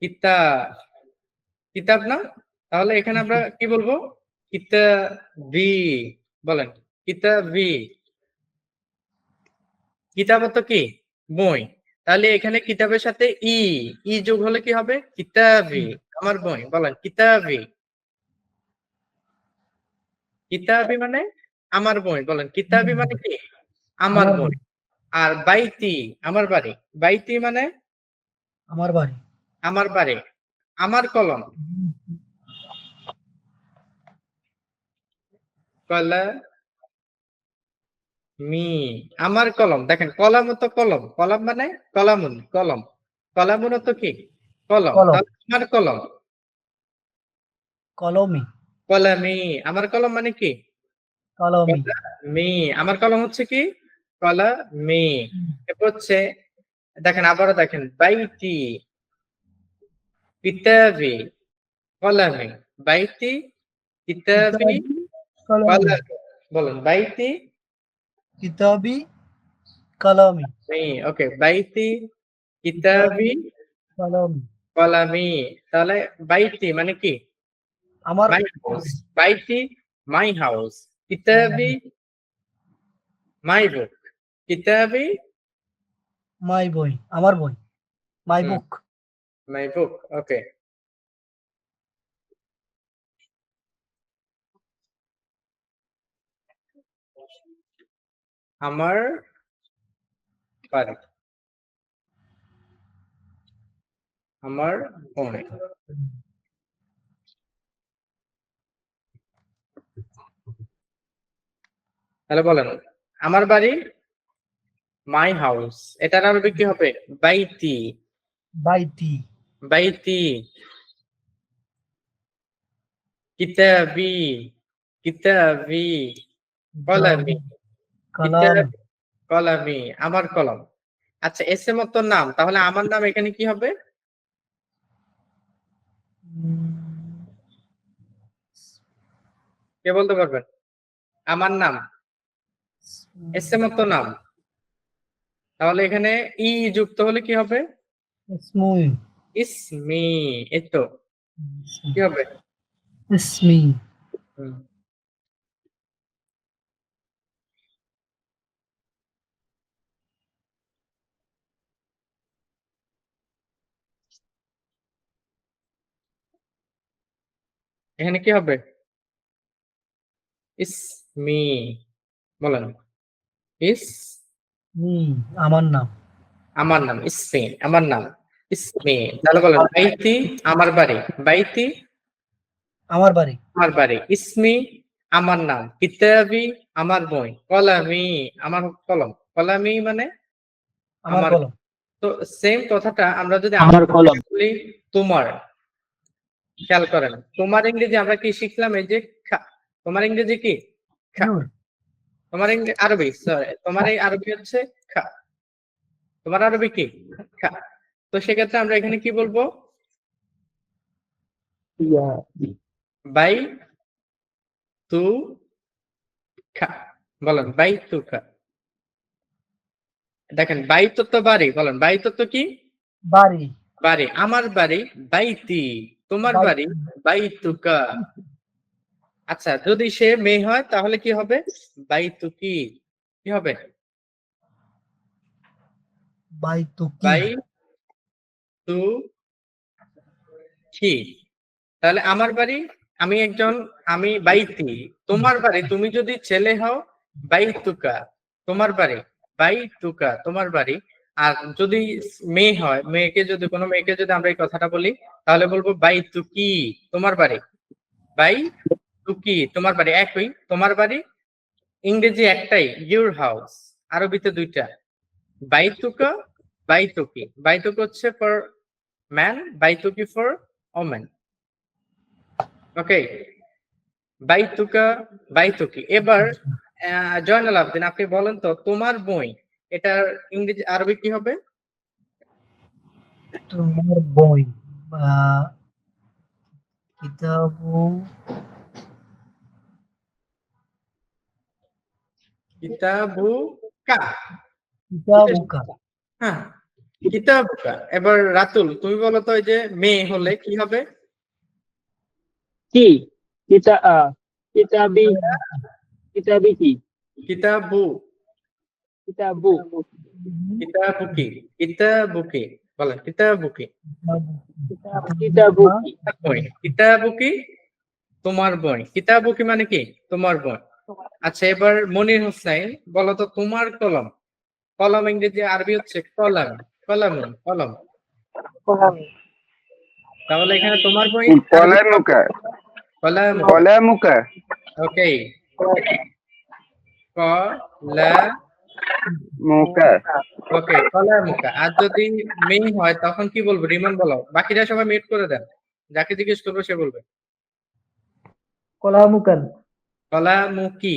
A: কিতাব। কিতাব না? তাহলে এখানে আমরা কি বলবো? কিতাবি। বলেন কিতাবি। কিতাব অর্থ কি? বই। তাহলে এখানে কিতাবের সাথে ই যোগ হলে কি হবে? কিতাবি। আমার বই। বলেন কিতাবি। কিতাবি মানে আমার বই। বলেন কিতাবি মানে কি? আমার বই। আর বাইতি আমার বাড়ি। বাইতি মানে
F: আমার বাড়ি।
A: আমার বাড়ি। আমার কলম। কলমি। আমার কলম। দেখেন কলম তো কলম, কলম মানে কলামুন, কলম। কলামুন তো কি? কলম। তাহলে আমার কলম
F: কলমি।
A: কলামি। আমার কলম মানে কি?
F: কলমি।
A: মি। আমার কলম হচ্ছে কি? কলামি। এরপর হচ্ছে দেখেন আবারও দেখেন বাইতি। কিতাবি কলামি, বাইতি কিতাবি কলামি। বলেন বাইতি
F: কিতাবি কালামি
A: ওকে, বাইতি কিতাবি
F: কালামি
A: কলামি। তাহলে বাইতি মানে কি?
F: আমার
A: মাই হাউস। বাইতি my house. কিতাবি মাই বুক। কিতাবি
F: মাই বই, আমার বই, মাই
A: হুম।
F: বুক।
A: মাই বুক। ওকে, আমার বাড়ি, আমার বই। তাহলে বলেন আমার বাড়ি মাই হাউস, এটার আরবি কি হবে? বাইতি।
F: বাইতি
A: বাইতি কিতাবি কিতাবি কলামি।
F: কালাম
A: কিতাব কলামি আমার কলম। আচ্ছা, এস এর মতো নাম, তাহলে আমার নাম এখানে কি হবে? কে বলতে পারবেন? আমার নাম এস এর মতো নাম, তাহলে এখানে ই যুক্ত হলে কি হবে?
F: ইসমুই
A: ইসমি। এই তো, কি হবে?
F: ইসমি
A: হুম। এখানে কি হবে? ইসমি। বলেন ইস
F: মি আমার নাম,
A: আমার নাম ইসমি, আমার নাম ইসমি। তাহলে বলেন বাইতি আমার বাড়ি, বাইতি
F: আমার বাড়ি,
A: আমার বাড়ি, ইসমি আমার নাম, কিতাবি আমার বই, কলামি আমার কলম। কলামি মানে
F: আমার
A: আমার।
F: কলম,
A: তো সেম কথাটা আমরা যদি
C: আমার কলম।
A: বলি তোমার, খেয়াল করেন তোমার ইংরেজি আমরা কি শিখলাম? এই যে খা। তোমার ইংরেজি কি? খা।
F: ইউর
A: তোমার আরবি, সরি, তোমার এই আরবি হচ্ছে খা। তোমার আরবি কি? খা। তো সেক্ষেত্রে আমরা এখানে কি বলবো?
F: ইয়া
A: বাই তু খা। বলেন বাই তু খা। দেখেন বাইত তো বাড়ি, বলেন বাইত তো কি?
F: বাড়ি,
A: বাড়ি। আমার বাড়ি বাইতি, তোমার বাড়ি বাইতুকা। আচ্ছা, যদি সে মেয়ে হয় তাহলে কি হবে? বাইতুকি। কি হবে?
F: বাইতুকি
A: বাই তু কি। তাহলে আমার বাড়ি, আমি একজন, আমি বাইতি। তোমার বাড়ি, তুমি যদি ছেলে হও, বাইতুকা তোমার বাড়ি, বাইতুকা তোমার বাড়ি। আর যদি মেয়ে হয়, কোনো মেয়েকে যদি আমরা এই কথাটা বলি, তাহলে বলবো বাইতুকি তোমার বাড়ি, বাইতুকি তোমার বাড়ি। একই, তোমার বাড়ি ইংরেজি একটাই, ইউর হাউস, আরবিতে দুইটা, বাইতুকা বাইতুকি। বাইতুক হচ্ছে ফর ম্যান, বাইতুকি ফর ওমেন। ওকে, বাইতুকা বাইতুকি। এবার জয়নাল আবদিন, আপনি বলেন তো তোমার বই, এটার ইংরেজি আরবি কি হবে?
F: তোমার বই, কিতাবু
A: কিতাবুকা।
F: কিতাবুকা
A: হ্যাঁ, কিতাবুকা। এবার রাতুল, তুমি বলো তো এই যে মেয়ে হলে কি হবে?
C: কি? কিতাবি, কিতাবি কি?
A: কিতাবু।
C: কিতাবু,
A: কিতাবুকি। কিতাবুকি। বলেন কিতাবুকি।
C: কিতাবু কি?
A: বই। কিতাবুকি তোমার বই। কিতাবুকি মানে কি? তোমার বই। আচ্ছা, এবার মনির হোসেন বলো তো তোমার কলম। কলম ইংরেজি আরবি হচ্ছে কলম। কলম কলম। তাহলে এখানে তোমার বই আরবি
E: কলামুকা
A: কলম।
E: কলামুকা
A: ওকে,
E: মুকা
A: ওকে কলামুকা। আর যদি মেয়ে হয় তখন কি বলবো? রিমন বলো, বাকিরা সবাই মিউট করে দেন, যাকে জিজ্ঞেস করবো সে বলবে।
G: কলামুকান
A: কলামুকি।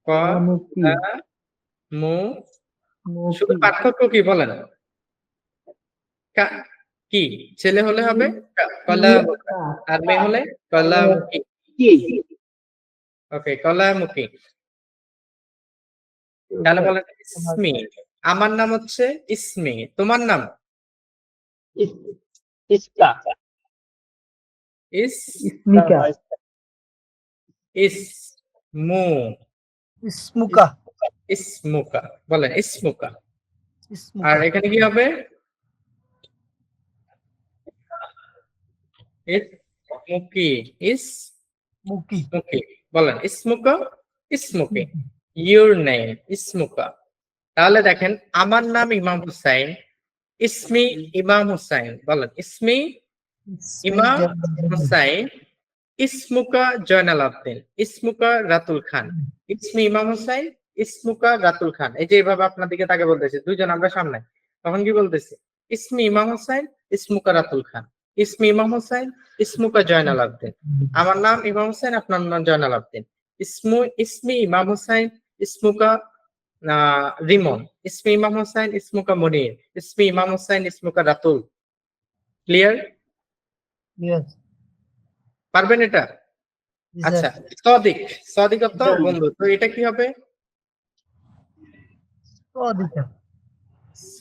G: কলামুকি
A: কলামু। শুধু
G: মুকি
A: পার্থক্য কি বলেন? কি, ছেলে হলে হবে কলামুকা, আর মেয়ে হলে কলামুকি।
F: কি
A: ওকে, কলামুকি। তাহলে বলেন ইসমি। আমার নাম হচ্ছে ইসমি, তোমার নাম?
D: ইসকা
A: ইস
G: ইসমিকা
A: ইসমু
H: ইসমুকা
A: ইসমুকা, বলেন ইসমুকা। আর
H: ইসমুকা
A: এখানে কি হবে? ইসমুকি,
H: মুকি
A: ইসমুকি, বলেন ইসমুকা ইসমুকি। Your name ইসমুকা। তাহলে দেখেন, আমার নাম ইমাম হুসাইন, ইসমি ইমাম হুসাইন, বলেন ইসমি ইমাম হুসাইন, ইসমুকা জয়নাল আবদিন, ইসমুকা রাতুল খান। ইসমি ইমাম হুসাইন, ইসমুকা রাতুল খান। এই যে এইভাবে আপনার দিকে তাকে বলতেছে, দুইজন আমরা সামনে, তখন কি বলতেছি? ইসমি ইমাম হুসাইন, ইসমুকা রাতুল খান। ইসমি ইমাম হুসাইন, ইসমুকা জয়নাল আবদিন। আমার নাম ইমাম হুসাইন, আপনার নাম জয়নাল আবদিন। ইসমি ইমাম হুসাইন, ইসমুকা রিমন। ইসমি ইমাম হুসাইন, ইসমুকা মনির। ইসমি ইমাম হুসাইন, ইসমুকা রাতুল। ক্লিয়ার?
H: ইয়েস
A: পারবেন এটা? আচ্ছা, সদিক, সদিক অর্থ বন্ধু, তো এটা কি হবে?
H: সদিকা
A: স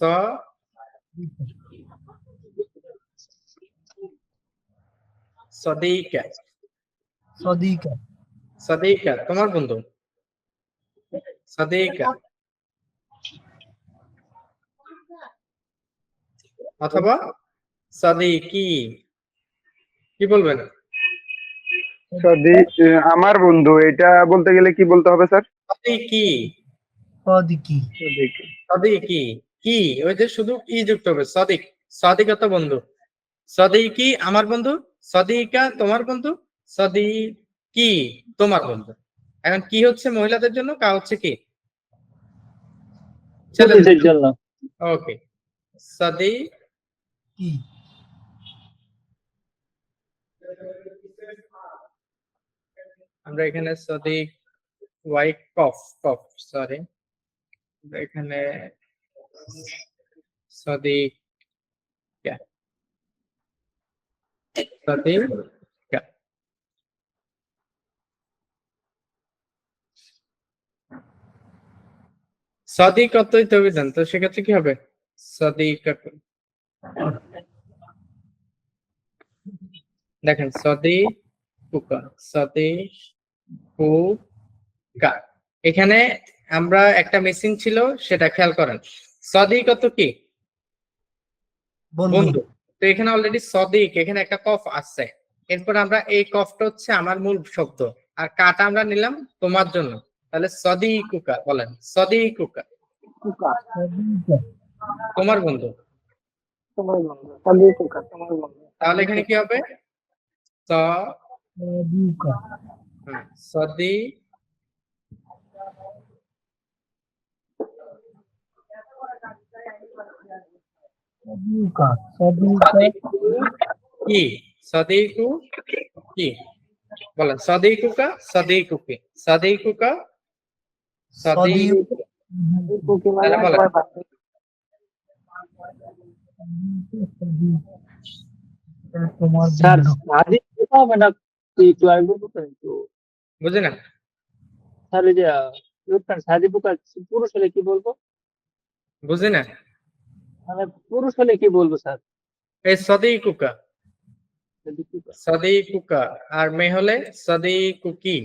A: সদিকা,
H: সদিকা
A: সদিকা তোমার বন্ধু, সদিকা। অথবা সদিকি, কি বলবেন?
E: আমার বন্ধু, এটা বলতে গেলে কি বলতে হবে স্যার?
A: সদিকি,
H: সদিকি
A: সদিকি, কি, ওই যে শুধু কি যুক্ত হবে, সদিক। সদিক অর্থ বন্ধু, সদিকি আমার বন্ধু, সদিকা তোমার বন্ধু, সদিকি তোমার বন্ধু। এখন কি হচ্ছে মহিলাদের জন্য, কা হচ্ছে কি ছেলেদের
D: ছেলেদের
A: জন্য।
D: জন্য।
A: ওকে, সদি,
H: কি
A: আমরা এখানে সদিক ওয়াই কফ কফ, সরি, এখানে সদিক সদিক সদিক অর্থই তবে দেন, তো সেক্ষেত্রে কি হবে? সদিক, দেখেন সদি কুকা, সদি কুকা, এখানে আমরা একটা মিসিং ছিল, সেটা খেয়াল করেন। সদিক অর্থ কি?
H: বন্ধু
A: বন্ধু। তো এখানে অলরেডি সদিক, এখানে একটা কফ আছে, এরপর আমরা এই কফটা হচ্ছে আমার মূল শব্দ, আর কাটা আমরা নিলাম তোমার জন্য। তাহলে সদিকুকা, বলেন সদিকুকা,
F: কুকা
H: সদিকা
A: তোমার বন্ধু।
F: তোমার বন্ধু সদি কুকা তোমার বন্ধু
A: তাহলে এখানে কি হবে? স
H: সদিকা
A: সদি
H: সদিকা সদিকা
A: সদিকু কি, সদিকু কি, বলেন সদিকুকা সদিকুকি, সদিকুকা সদি,
F: কুকি মানে
A: তাহলে বলেন
F: তোমার পাশে
H: তোমার
D: স্যার
H: বন্ধু
D: সাদি বোকা হবে না, একটু আগে বলতেন তো।
A: বুঝি না?
D: স্যার এই যে সাদি বোকা পুরুষ হলে কি বলবো?
A: বুঝি না?
D: মানে পুরুষ হলে কি বলবো স্যার?
A: এই সদিকুকা, সদিকুকা, আর মেয়ে হলে সদিকুকি,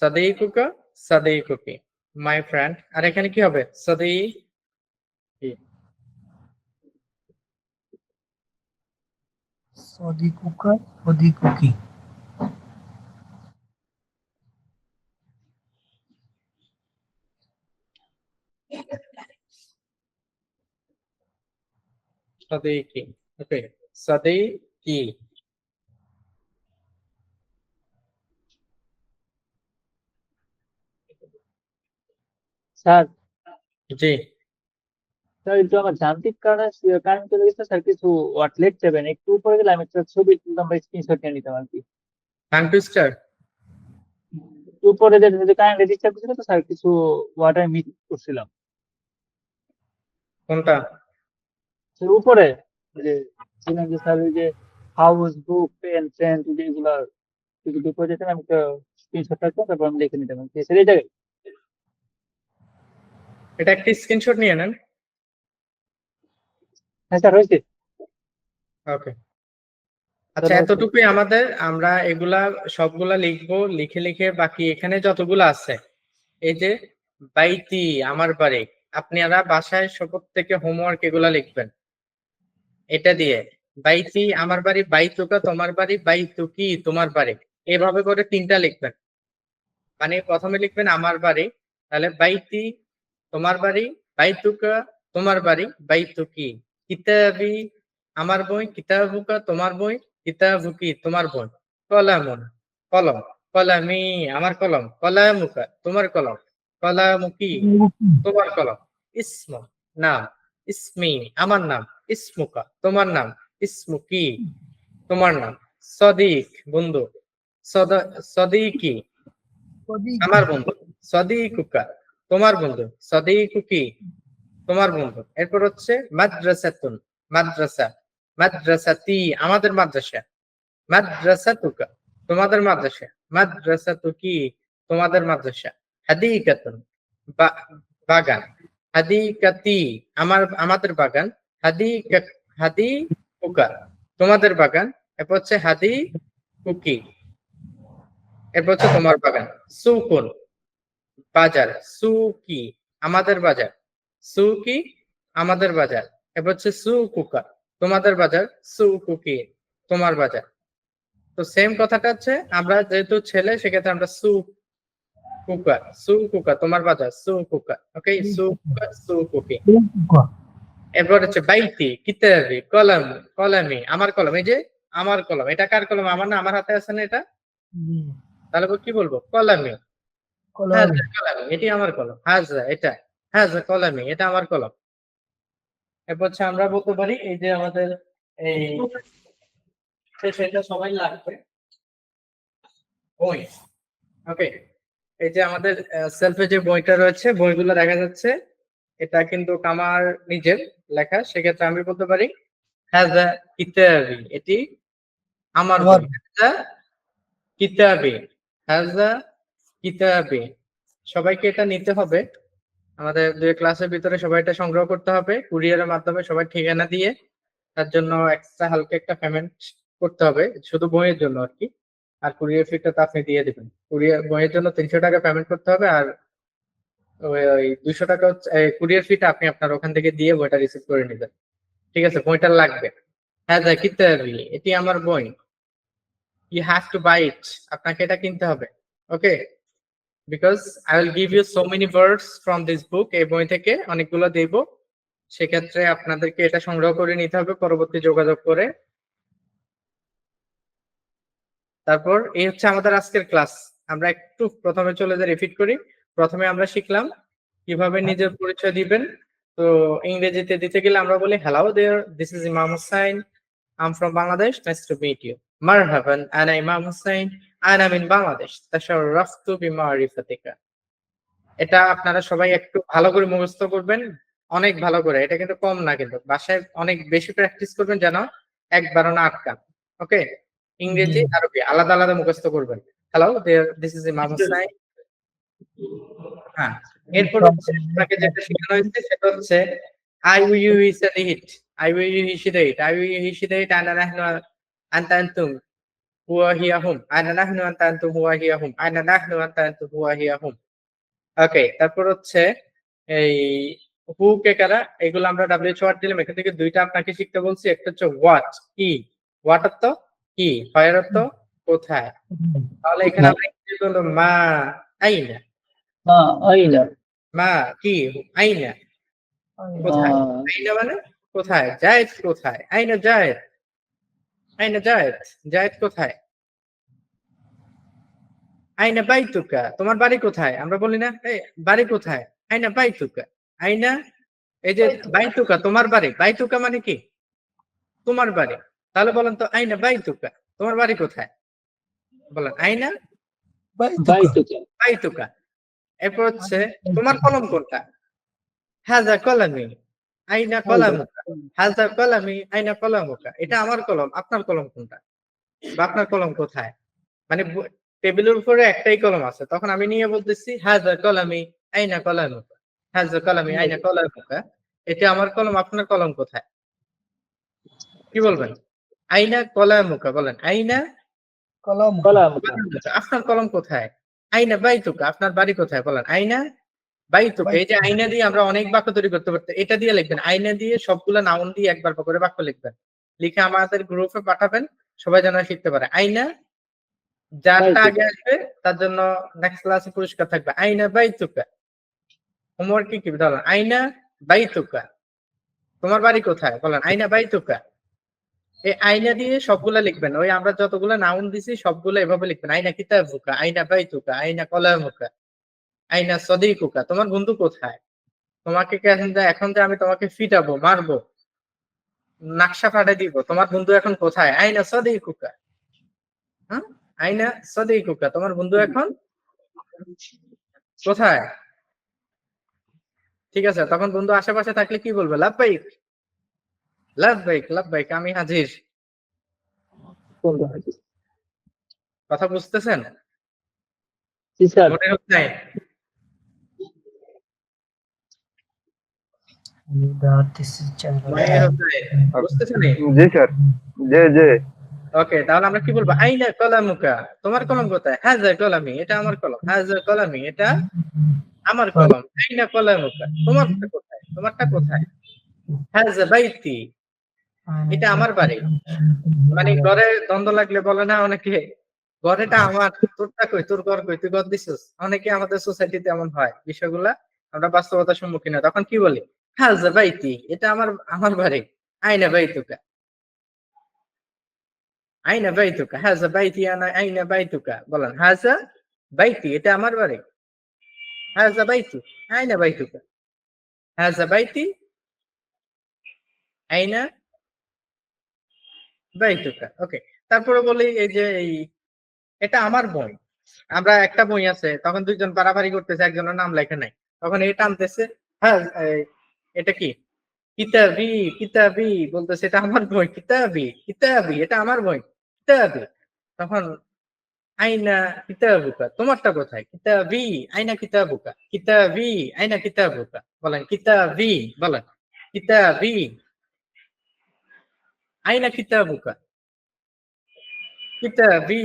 A: সদিকুকা সদিকুকি, মাই ফ্রেন্ড। আর এখানে কি হবে? সদি
H: সদিকুকা সদিকুকি
A: সদিকি। ওকে, সদিকি।
D: স্যার
A: জি,
D: স্যার একটু আমার যান্ত্রিক কারণে কারেন্ট চলে গেছে স্যার, কিছু ওয়াট লেট যাবেন, একটু উপরে গেলে আমি একটা ছবি তুলতাম বা স্ক্রিনশট নিয়ে নিতাম আর কি।
A: টাং টুইস্টার
D: উপরে যে কারেন্ট ডিস্টার্ব ছিল তো স্যার, কিছু ওয়াট আমি মিস করছিলাম।
A: কোনটা?
D: সে উপরে যে ছিলেন যে স্যার ওই যে হাউস বুক পেন পেন যেগুলা যদি ডিপোজিট আমি তো স্ক্রিনশট রাখতাম তারপর আমি লিখে নিতাম স্যার এই জায়গায়।
A: এটা একটি স্ক্রিনশট নিয়ে নেন।
D: হ্যাঁ স্যার হয়েছে।
A: ওকে, আচ্ছা এতটুকুই আমাদের। আমরা এগুলা সবগুলা লিখবো, লিখে লিখে বাকি এখানে যতগুলো আছে, এই যে বাইতি আমার বাড়ি, আপনারা বাসায় সব থেকে হোমওয়ার্ক এগুলা লিখবেন এটা দিয়ে। বাইতি আমার বাড়ি, বাইতুকা তোমার বাড়ি, বাইতুকি তোমার বাড়ি, এভাবে করে 3টা লিখবেন। মানে প্রথমে লিখবেন আমার বাড়ি, তাহলে বাইতি তোমার বাড়ি, বাইতুকা তোমার বাড়ি, বাইতুকি। কিতাবি আমার বই, কিতাবুকা তোমার বই, কিতাবুকি তোমার বই। কলামুন কলম, কলামি আমার কলম, কলামুকা তোমার কলম, কলামুকি তোমার কলম। ইসম নাম, ইসমি আমার নাম, ইসমুকা তোমার নাম, ইসমুকি তোমার নাম। সদিক বন্ধু, সদিকি আমার বন্ধু, সদিকুকা তোমার বন্ধু, সদিকুকি তোমার বন্ধু। এরপর হচ্ছে মাদ্রাসাতুন মাদ্রাসা, মাদ্রাসাতি আমাদের মাদ্রাসা, মাদ্রাসাতুকা তোমাদের মাদ্রাসা, মাদ্রাসাতুকি তোমাদের মাদ্রাসা। হাদিকাতুন বাগান, হাদিকাতি আমাদের বাগান, হাদিকুকা তোমাদের বাগান। এরপর হচ্ছে হাদিকুকি, এরপর হচ্ছে তোমার বাগান। সুকুন বাজার, সুকি আমাদের বাজার, সুকি আমাদের বাজার। এরপর হচ্ছে সুকুকা তোমাদের বাজার, সুকুকি তোমার বাজার। তো সেম কথাটা হচ্ছে আমরা যেহেতু ছেলে সেক্ষেত্রে আমরা সুকুকা, সুকুকা তোমার বাজার, সুকুকা। ওকে, সুকুকা সুকুকি। এরপর হচ্ছে বাইতি, কিতাবি, কলম, কলামি আমার কলম। এই যে আমার কলম, এটা কার কলম? আমার না, আমার হাতে আছে না এটা? তাহলে কি বলবো? কলামি। হাজা কলামি, এটি আমার কলম। হাজা এটা, হাজা কলামি এটা আমার কলম। এরপর হচ্ছে আমরা বলতে পারি এই যে আমাদের এই সেটা সবাই লাগবে বই। ওকে, এই যে আমাদের সেলফে যে বইটা রয়েছে, বইগুলো দেখা যাচ্ছে, এটা কিন্তু আমার নিজের লেখা। সেক্ষেত্রে আমি বলতে পারি হাজা কিতাবি, এটি আমার বই। হাজা কিতাবি, হাজা কিতাবি। সবাইকে এটা নিতে হবে, আমাদের 2 ক্লাসের ভিতরে সবাই এটা সংগ্রহ করতে হবে কুরিয়ারের মাধ্যমে, সবাই ঠিকানা দিয়ে। তার জন্য এক্সট্রা হালকা একটা পেমেন্ট করতে হবে, শুধু বইয়ের জন্য আর কি। আর কুরিয়ার ফিটা তো আপনি দিয়ে দিবেন। কুরিয়ার বইয়ের জন্য 300 টাকা পেমেন্ট করতে হবে, আর ওই 200 টাকা হচ্ছে কুরিয়ার ফিটা আপনি আপনার ওখান থেকে দিয়ে বইটা রিসিভ করে নেবেন। ঠিক আছে, বইটা লাগবে। হ্যাঁ দা কিতাবি, এটি আমার বই। You have to buy it, আপনাকে এটা কিনতে হবে। Okay, because I will give you so many words from this book. এই বই থেকে অনেকগুলো দেব, সেক্ষেত্রে আপনাদেরকে এটা সংগ্রহ করে নিতে হবে পরবর্তী যোগাযোগ করে। তারপর এই হচ্ছে আমাদের আজকের ক্লাস। আমরা একটু প্রথমে চলে যাই, রিপিট করি। প্রথমে আমরা শিখলাম কিভাবে নিজের পরিচয় দিবেন। তো ইংরেজিতে দিতে গেলে আমরা বলি hello there, this is Imam Hussain, I am from Bangladesh, nice to meet you. মারহাবান, আনা ইমাম হুসাইন, আনা মিন বাংলাদেশ, তাশাররাফতু বিমারিফাতিকা। এটা আপনারা সবাই একটু ভালো করে মুখস্থ করবেন, অনেক ভালো করে। এটা কিন্তু কম না, কিন্তু বাসায় অনেক বেশি প্র্যাকটিস করবেন যেন একবারও না আটকান। ওকে, ইংরেজি আরবি আলাদা আলাদা মুখস্থ করবেন। Hello there, this is Imam Hussain. হ্যাঁ, এরপর হচ্ছে আপনাকে যেটা শেখানো হয়েছে সেটা হচ্ছে I you he she they it, I you he she they it, I you he she they it, আনা নাহনু আনতা আনতুম হুয়া হিয়া হুম, আনা নাহনু আনতা আনতুম হুয়া হিয়া হুম, আনা নাহনু আনতা আনতুম হুয়া হিয়া হুম। ওকে, তারপর হচ্ছে এই হু কে কারা, এগুলো আমরা ডাব্লিউএইচ ওয়ার্ড দিলাম। এখান থেকে 2টা আপনাকে শিখতে বলছি। একটা হচ্ছে হোয়াট, কি, হোয়াট অর্থ কি, হোয়ার অর্থ কোথায়। তাহলে এখানে আমরা ইংরেজি বলবো মা আইনা,
D: আইনা
A: মা কি, আইনা কোথায়, আইনা মানে কোথায়, জায়েদ কোথায়, আইনা জায়েদ, আইনা জায়েদ, জায়েদ কোথায়। আইনা বাইতুকা, তোমার বাড়ি কোথায়। আমরা বলি না এই বাড়ি কোথায়, আইনা বাইতুকা, আইনা, এই যে বাইতুকা তোমার বাড়ি, বাইতুকা মানে কি তোমার বাড়ি। তাহলে বলেন তো আইনা বাইতুকা, তোমার বাড়ি কোথায়, বলেন আইনা বাইতুকা। এরপর হচ্ছে তোমার কলম কোনটা, হাজা কলামি, আইনা কলামুকা, হাজা কলামি, আইনা কলামুকা। এটা আমার কলম, আপনার কলম কোনটা? বা আপনার কলম কোথায়? মানে টেবিলের উপরে একটাই কলম আছে। তখন আমি নিয়ে বলতেছি হাজা কলামি, আইনা কলামুকা। হাজা কলামি, আইনা কলামুকা। এটা আমার কলম, আপনার কলম কোথায়? কি বলবেন? আইনা কলামুকা বলেন। আইনা
H: কলম
D: কলামুকা।
A: কলামুকা। আপনার কলম কোথায়? আইনা বাইতুকা, আপনার বাড়ি কোথায়? বলেন। আইনা বাইতুকা। এই যে আইনা দিয়ে আমরা অনেক বাক্য তৈরি করতে পারতাম। এটা দিয়ে লিখবেন। আইনা দিয়ে সবগুলা নাউন দিয়ে একবার করে বাক্য লিখবেন। লিখে আমাদের গ্রুপে পাঠাবেন। সবাই যেন শিখতে পারে। আইনা, যারটা আগে আসবে তার জন্য নেক্সট ক্লাসে পুরস্কার থাকবে। আইনা বাইতুকা। হোমওয়ার্ক কি ধরেন? আইনা বাইতুকা। তোমার বাড়ি কোথায়? বলেন। আইনা বাইতুকা। এই আইনা দিয়ে সবগুলা লিখবেন। ওই আমরা যতগুলা নাউন দিছি সবগুলো এভাবে লিখবেন। আইনা কিতাবুকা, আইনা বাইতুকা, আইনা কলামুকা, আইনা সদীকুকা। তোমার বন্ধু কোথায়? তোমাকে কি এখন যে আমি তোমাকে ফিটাবো, মারবো, নাকশা ফাটাই দিব, তোমার বন্ধু এখন কোথায়? আইনা সদীকুকা। হ্যাঁ, আইনা সদীকুকা। তোমার বন্ধু এখন কোথায়? ঠিক আছে, তখন বন্ধু আশেপাশে থাকলে কি বলবে? লাব্বাইক, লাব্বাইক, লাব্বাইক, আমি হাজির। কথা বুঝতেছেন?
D: জি স্যার।
A: মনে হচ্ছে মনে হচ্ছে বুঝতেছেন?
E: জি স্যার, জি জি।
A: ওকে, তাহলে আমরা কি বলবো? আইনা কলামুকা, তোমার কলম কোথায়? হাজা কলামি, এটা আমার কলম। হাজা কলামি, এটা আমার কলম। আইনা কলামুকা, তোমারটা কোথায়? তোমারটা কোথায়? হাজা বাইতি, এটা আমার বাড়ি। মানে ঘরে দ্বন্দ্ব লাগলে বলে না অনেকে, ঘরেটা আমার, তোরটা কই, তোর ঘর কই, তুই ঘর দিছিস। অনেকে আমাদের সোসাইটিতে এমন হয়, বিষয়গুলা আমরা বাস্তবতার সম্মুখীন হয়। তখন কি বলি? হাজা বাইতি, এটা আমার আমার বাড়ি। আইনা বাইতুকা, আইনা বাইতুকা, হাজা বাইতি, আনা আইনা বাইতুকা। বলেন। হাজা বাইতি, এটা আমার বাড়ি। হাজা বাইতি, আইনা বাইতুকা। হাজা বাইতি, আইনা বাইতুকা। ওকে, তারপরে বলি এই যে এটা আমার বই। আমরা একটা বই আছে, তখন দুইজন পারাপারি করতেছে, একজনের নাম লেখে নাই। তখন এটা টানতেছে, হ্যাঁ এটা কি? কিতাবি, কিতাবি বলতেছে, এটা আমার বই। কিতাবি, কিতাবি, এটা আমার বই। কিতাবি। তখন আইনা কিতাবুকা, তোমারটা কোথায়? কিতাবি, আইনা কিতাবুকা। কিতাবি, আইনা কিতাবুকা। বলেন। কিতাবি, বলেন। কিতাবি, আইনা কিতাবুকা। কিতাবি,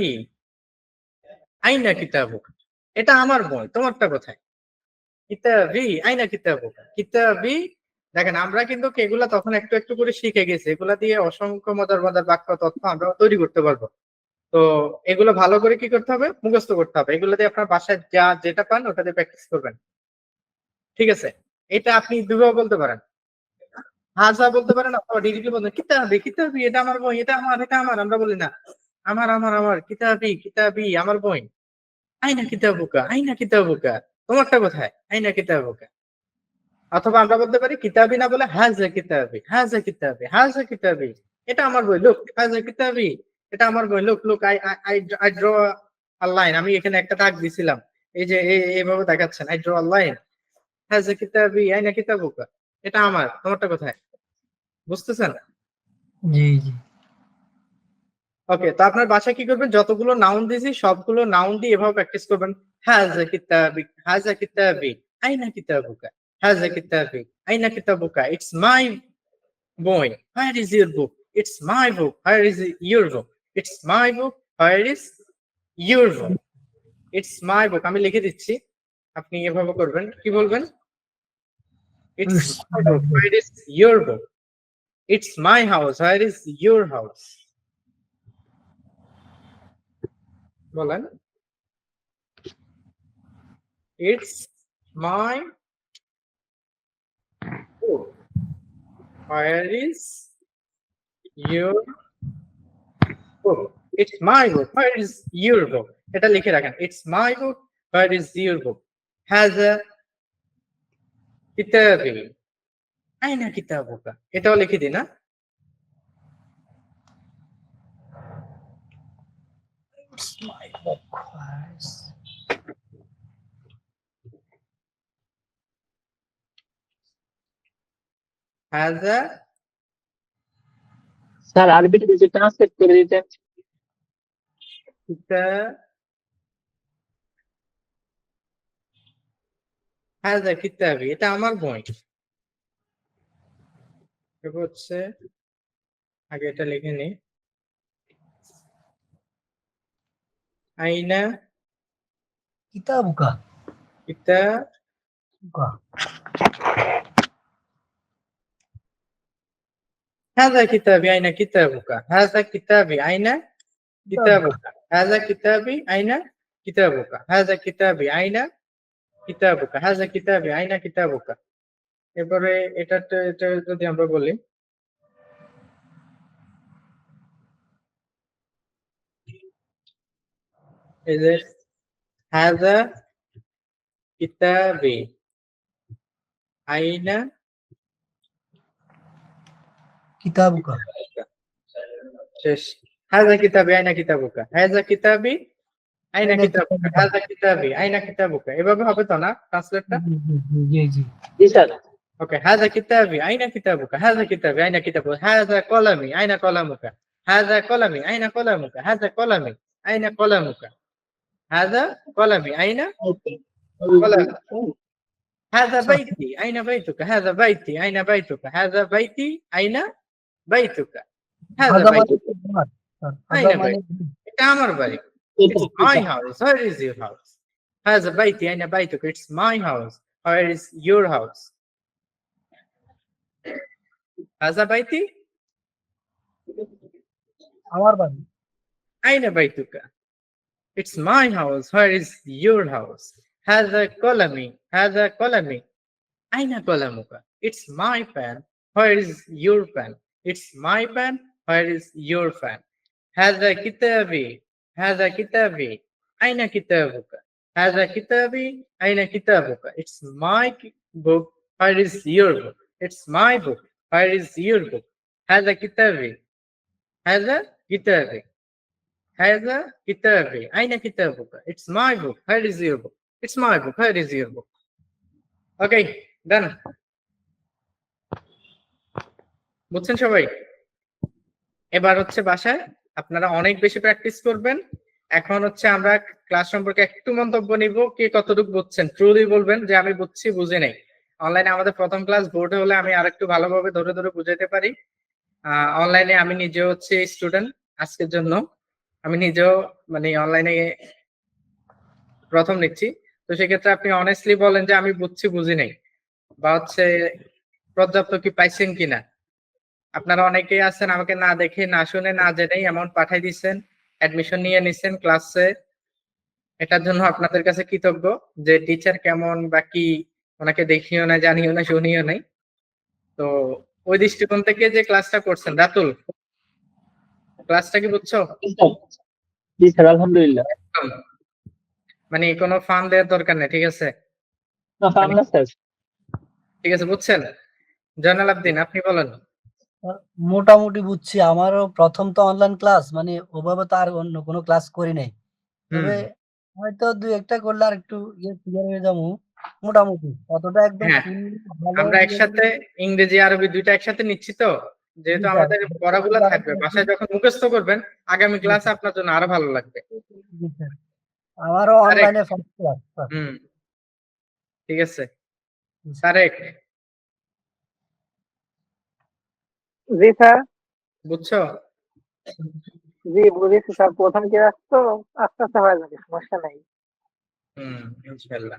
A: আইনা কিতাবুকা। এটা আমার বই, তোমারটা কোথায়? কিতাবি, আইনা কিতাবুকা। কিতাবি। দেখেন, আমরা কিন্তু এগুলা তখন একটু একটু করে শিখে গেছি। এগুলা দিয়ে অসংখ্য মজার মজার বাক্য তথ্য আমরা তৈরি করতে পারবো। তো এগুলো ভালো করে কি করতে হবে? মুখস্থ করতে হবে। এগুলো দিয়ে আপনার বাসায় যেটা পান ওটা দিয়ে প্র্যাকটিস করবেন। ঠিক আছে? এটা আপনি দুইভাবে বলতে পারেন। হাজা বলতে পারেন অথবা ডিরেক্টলি বলতে কিতাবি, কিতাবি, এটা আমার বই, এটা আমার, এটা আমার। আমরা বলি না আমার, আমার, আমার, কিতাবি, কিতাবি, আমার বই। আইনা কিতাবুকা, আইনা কিতাবুকা। তোমারটা কোথায়? আইনা কিতাবুকা। অথবা আমরা বলতে পারি কিতাবি না বলে হাজা কিতাবি, হাজা কিতাবি, হাজা কিতাবি, এটা আমার বই। লুক, হাজা কিতাবি, এটা আমার বই। Look, look, I draw a line. আমি এখানে একটা দাগ দিছিলাম। এই যে এইভাবে দেখাচ্ছেন। I draw a line. হাজা কিতাবি, আইনা কিতাবুকা। এটা আমার, তোমারটা কোথায়? বুঝতেছেন?
H: জি জি
A: ওকে, তো আপনার বাসায় কি করবেন? যতগুলো নাউন দিয়েছি সবগুলো নাউন দিয়ে এভাবে প্র্যাকটিস করবেন। হাজা কিতাবি, হাজা কিতাবি, আইনা কিতাবুকা। হাজা কিতাবি, আইনা কিতাবুকা। It's my boy, where is your book? It's my book. Where is your book? It's my book. Where is your book? It's my book. আমি লিখে দিচ্ছি, আপনি এভাবে করবেন। কি বলবেন? It's my book. Where is your book? It's my house. Where is your house? বলেন। It's my book. Where is your book? It's my book. Where is your book? এটা লিখে রাখেন। It's my book. Where is your book? Has a কিতাবি, আইনা কিতাবুকা। এটাও লিখে দিই না? হাজা
D: স্যার আরবিতে যদি ট্রান্সলেট করে দিতেন।
A: কিতা হাজা কিতাবি, এটা আমার বই। এটা হচ্ছে, আগে এটা লিখে নি, আইনা
H: কিতাবুকা
A: কিতা
H: বুকা
A: هذا كتابي أين كتابك؟ هذا كتابي أين كتابك؟ هذا كتابي أين كتابك؟ هذا كتابي أين كتابك? هذا كتابي أين كتابك? এরপরে এটা যদি আমরা বলি, এই যে هذا كتابي أين
H: কিতাবুকা
A: শেষ। هذا كتابي أين كتابك؟ هذا كتابي أين
H: أين
A: كتابك؟
H: كتابك؟
A: هذا كتابي أين كتابك? এভাবে হবে তো না ট্রান্সলেটটা?
H: জি জি
D: জি স্যার।
A: اوكي هذا كتابي اين كتابك؟ هذا كتابي اين كتابك؟ هذا قلمي اين قلمك؟ هذا قلمي اين قلمك؟ هذا قلمي اين قلمك؟ هذا قلمي اين قلمك؟ هذا بيتي اين بيتك؟ هذا بيتي اين بيتك؟ هذا بيتي اين بيتك؟ هذا
H: হাজা মানে
A: بيتي
H: তোমার, স্যার,
A: আইন
H: হাজা
A: ভাই।
H: মানে
A: এটা আমার বাড়ি। It's my house. Where is your house? هذا بيتي اين بيتك? It's my house. Where is your house? هذا بيتي
H: আমার বাড়ি।
A: أين بيتك؟ It's my house. Where is your house? هذا قلمي. هذا قلمي. أين قلمك? It's my pen. Where is your pen? It's my pen. Where is your pen? هذا كتابي. هذا كتابي. أين كتابك؟ هذا كتابي. أين كتابك؟ It's my book. Where is your book? It's my book. Where is your book? هذا كتابي. هذا كتابي. هذا كتابي. أين كتابك؟ It's my book. Where is your book? It's my book. Where is your book? Okay, done. বুঝছেন সবাই? এবার হচ্ছে বাসায় আপনারা অনেক বেশি practice করবেন। এখন হচ্ছে আমরা ক্লাস সম্পর্কে একটু মন্তব্য নিব, কে কতটুকু বুঝছেন ট্রুলি বলবেন যে আমি বুঝছি বুঝি নাই। অনলাইনে আমাদের প্রথম ক্লাস, বোর্ডে হলে আমি আরেকটু ভালোভাবে ধরে ধরে বুঝাইতে পারি। অনলাইনে আমি নিজেও হচ্ছে স্টুডেন্ট আজকের জন্য, আমি নিজেও মানে অনলাইনে প্রথম নিচ্ছি। তো সেক্ষেত্রে আপনি অনেস্টলি বলেন যে আমি বুঝছি বুঝি নাই, বা হচ্ছে পর্যাপ্ত কি পাইছেন কিনা। আপনারা অনেকেই আছেন আমাকে না দেখে না শুনে না জেনেই অ্যামাউন্ট পাঠাই দিচ্ছেন, অ্যাডমিশন নিয়ে নিচ্ছেন ক্লাসে। এটার জন্য আপনাদের কাছে কৃতজ্ঞ যে টিচার কেমন বা কি ওনাকে দেখিও না, জানিও না, শুনিও নাই। তো ওই দৃষ্টিকোণ থেকে যে ক্লাসটা করছেন, রাতুল ক্লাসটা কি বুঝছো?
D: জি স্যার, আলহামদুলিল্লাহ।
A: মানে কোনো ফান দেওয়ার দরকার নেই, ঠিক আছে?
D: না ফার্ম না স্যার।
A: ঠিক আছে, বুঝছেন? জয়নাল আবদিন আপনি বলেন।
H: মোটামুটি বুঝছি। আমারও প্রথম তো অনলাইন ক্লাস, মানে ওভাবে তো আর অন্য কোনো ক্লাস করি নাই। তবে হয়তো দুই একটা করলে আর একটু ক্লিয়ার হয়ে যাবো মোটামুটি। অতটা একদম
A: হ্যাঁ,
H: full ভালো
A: আমরা একসাথে ইংরেজি আরবি দুইটা একসাথে নিচ্ছি তো, যেহেতু
H: জি স্যার।
A: আমাদের পড়াগুলো থাকবে, বাসায় যখন মুখস্থ করবেন আগামী ক্লাসে আপনার জন্য আরো ভালো লাগবে।
H: জি স্যার। আমারও অনলাইনে ফার্স্ট ক্লাস স্যার।
A: ঠিক আছে তারেক,
F: জি স্যার।
A: বুঝছো?
F: জি বুঝেছি স্যার, প্রথম ক্লাস তো আস্তে আস্তে হয়ে যাবে, সমস্যা নাই।
A: ইনশাআল্লাহ।